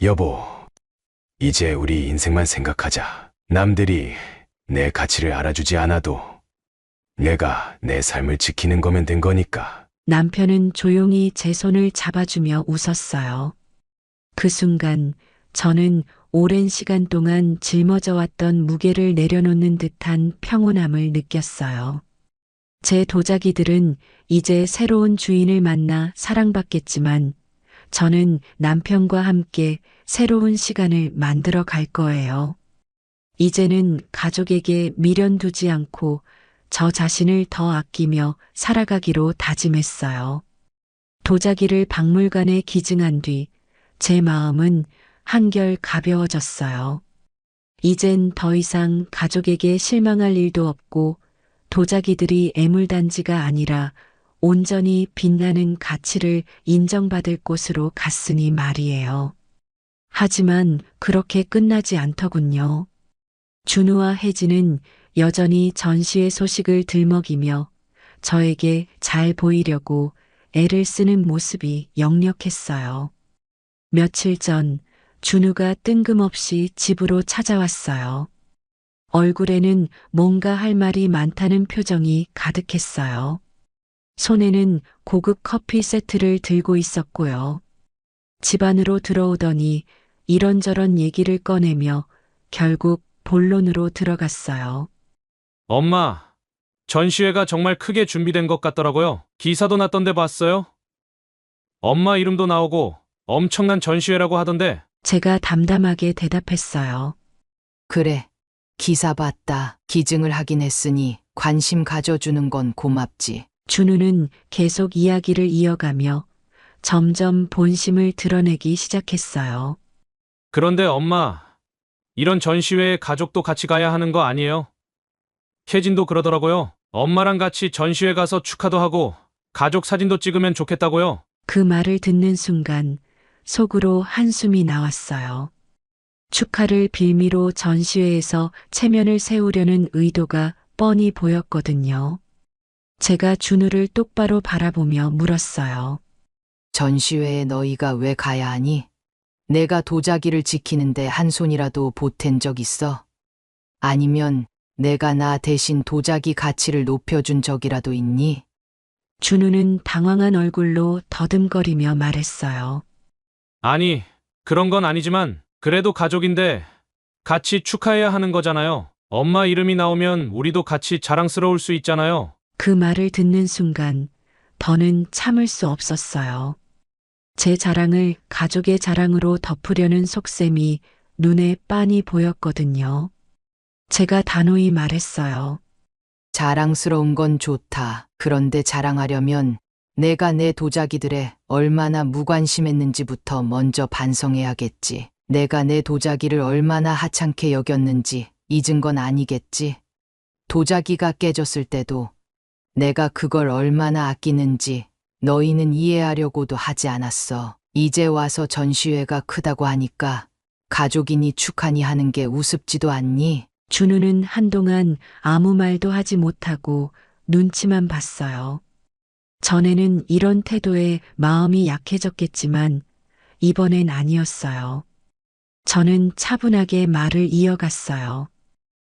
여보, 이제 우리 인생만 생각하자. 남들이 내 가치를 알아주지 않아도 내가 내 삶을 지키는 거면 된 거니까. 남편은 조용히 제 손을 잡아주며 웃었어요. 그 순간 저는 오랜 시간 동안 짊어져 왔던 무게를 내려놓는 듯한 평온함을 느꼈어요. 제 도자기들은 이제 새로운 주인을 만나 사랑받겠지만 저는 남편과 함께 새로운 시간을 만들어 갈 거예요. 이제는 가족에게 미련 두지 않고 저 자신을 더 아끼며 살아가기로 다짐했어요. 도자기를 박물관에 기증한 뒤 제 마음은 한결 가벼워졌어요. 이젠 더 이상 가족에게 실망할 일도 없고 도자기들이 애물단지가 아니라 온전히 빛나는 가치를 인정받을 곳으로 갔으니 말이에요. 하지만 그렇게 끝나지 않더군요. 준우와 혜진은 여전히 전시회 소식을 들먹이며 저에게 잘 보이려고 애를 쓰는 모습이 역력했어요. 며칠 전 준우가 뜬금없이 집으로 찾아왔어요. 얼굴에는 뭔가 할 말이 많다는 표정이 가득했어요. 손에는 고급 커피 세트를 들고 있었고요. 집 안으로 들어오더니 이런저런 얘기를 꺼내며 결국 본론으로 들어갔어요. 엄마, 전시회가 정말 크게 준비된 것 같더라고요. 기사도 났던데 봤어요? 엄마 이름도 나오고 엄청난 전시회라고 하던데. 제가 담담하게 대답했어요. 그래, 기사 봤다. 기증을 하긴 했으니 관심 가져주는 건 고맙지. 준우는 계속 이야기를 이어가며 점점 본심을 드러내기 시작했어요. 그런데 엄마, 이런 전시회에 가족도 같이 가야 하는 거 아니에요? 혜진도 그러더라고요. 엄마랑 같이 전시회 가서 축하도 하고 가족 사진도 찍으면 좋겠다고요. 그 말을 듣는 순간 속으로 한숨이 나왔어요. 축하를 빌미로 전시회에서 체면을 세우려는 의도가 뻔히 보였거든요. 제가 준우를 똑바로 바라보며 물었어요. 전시회에 너희가 왜 가야 하니? 내가 도자기를 지키는데 한 손이라도 보탠 적 있어? 아니면 내가 나 대신 도자기 가치를 높여준 적이라도 있니? 준우는 당황한 얼굴로 더듬거리며 말했어요. 아니, 그런 건 아니지만 그래도 가족인데 같이 축하해야 하는 거잖아요. 엄마 이름이 나오면 우리도 같이 자랑스러울 수 있잖아요. 그 말을 듣는 순간 더는 참을 수 없었어요. 제 자랑을 가족의 자랑으로 덮으려는 속셈이 눈에 빤히 보였거든요. 제가 단호히 말했어요. 자랑스러운 건 좋다. 그런데 자랑하려면 내가 내 도자기들에 얼마나 무관심했는지부터 먼저 반성해야겠지. 내가 내 도자기를 얼마나 하찮게 여겼는지 잊은 건 아니겠지. 도자기가 깨졌을 때도 내가 그걸 얼마나 아끼는지 너희는 이해하려고도 하지 않았어. 이제 와서 전시회가 크다고 하니까 가족이니 축하니 하는 게 우습지도 않니? 준우는 한동안 아무 말도 하지 못하고 눈치만 봤어요. 전에는 이런 태도에 마음이 약해졌겠지만 이번엔 아니었어요. 저는 차분하게 말을 이어갔어요.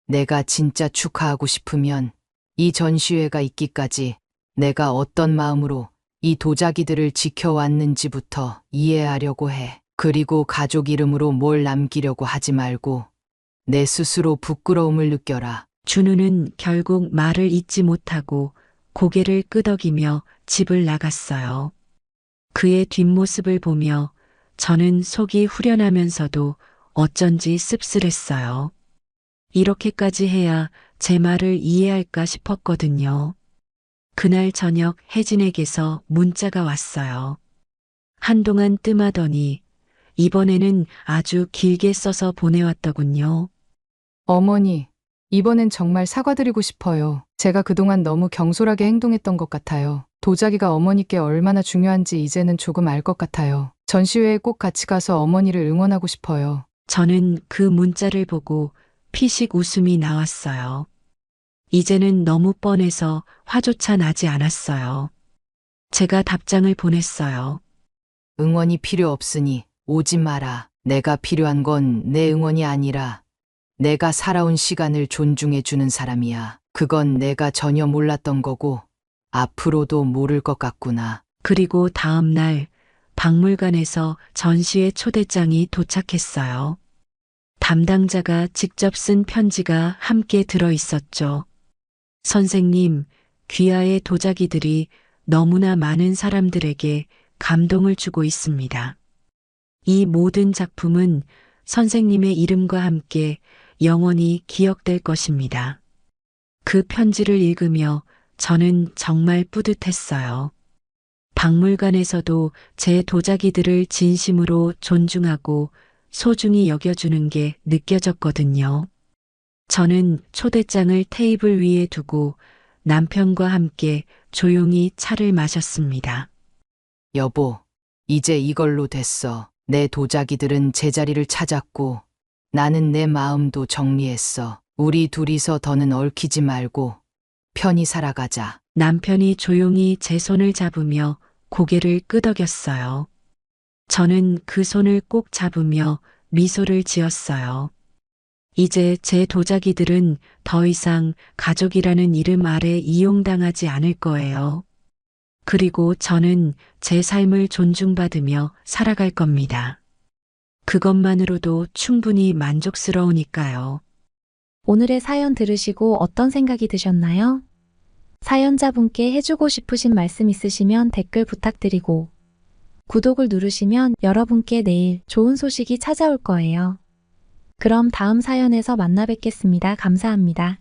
내가 진짜 축하하고 싶으면 이 전시회가 있기까지 내가 어떤 마음으로 이 도자기들을 지켜왔는지부터 이해하려고 해. 그리고 가족 이름으로 뭘 남기려고 하지 말고 내 스스로 부끄러움을 느껴라. 준우는 결국 말을 잇지 못하고 고개를 끄덕이며 집을 나갔어요. 그의 뒷모습을 보며 저는 속이 후련하면서도 어쩐지 씁쓸했어요. 이렇게까지 해야 제 말을 이해할까 싶었거든요. 그날 저녁 혜진에게서 문자가 왔어요. 한동안 뜸하더니 이번에는 아주 길게 써서 보내왔더군요. 어머니, 이번엔 정말 사과드리고 싶어요. 제가 그동안 너무 경솔하게 행동했던 것 같아요. 도자기가 어머니께 얼마나 중요한지 이제는 조금 알 것 같아요. 전시회에 꼭 같이 가서 어머니를 응원하고 싶어요. 저는 그 문자를 보고 피식 웃음이 나왔어요. 이제는 너무 뻔해서 화조차 나지 않았어요. 제가 답장을 보냈어요. 응원이 필요 없으니 오지 마라. 내가 필요한 건 내 응원이 아니라 내가 살아온 시간을 존중해 주는 사람이야. 그건 내가 전혀 몰랐던 거고 앞으로도 모를 것 같구나. 그리고 다음 날 박물관에서 전시회 초대장이 도착했어요. 담당자가 직접 쓴 편지가 함께 들어 있었죠. 선생님, 귀하의 도자기들이 너무나 많은 사람들에게 감동을 주고 있습니다. 이 모든 작품은 선생님의 이름과 함께 영원히 기억될 것입니다. 그 편지를 읽으며 저는 정말 뿌듯했어요. 박물관에서도 제 도자기들을 진심으로 존중하고 소중히 여겨주는 게 느껴졌거든요. 저는 초대장을 테이블 위에 두고 남편과 함께 조용히 차를 마셨습니다. 여보, 이제 이걸로 됐어. 내 도자기들은 제자리를 찾았고 나는 내 마음도 정리했어. 우리 둘이서 더는 얽히지 말고 편히 살아가자. 남편이 조용히 제 손을 잡으며 고개를 끄덕였어요. 저는 그 손을 꼭 잡으며 미소를 지었어요. 이제 제 도자기들은 더 이상 가족이라는 이름 아래 이용당하지 않을 거예요. 그리고 저는 제 삶을 존중받으며 살아갈 겁니다. 그것만으로도 충분히 만족스러우니까요. 오늘의 사연 들으시고 어떤 생각이 드셨나요? 사연자분께 해주고 싶으신 말씀 있으시면 댓글 부탁드리고 구독을 누르시면 여러분께 내일 좋은 소식이 찾아올 거예요. 그럼 다음 사연에서 만나 뵙겠습니다. 감사합니다.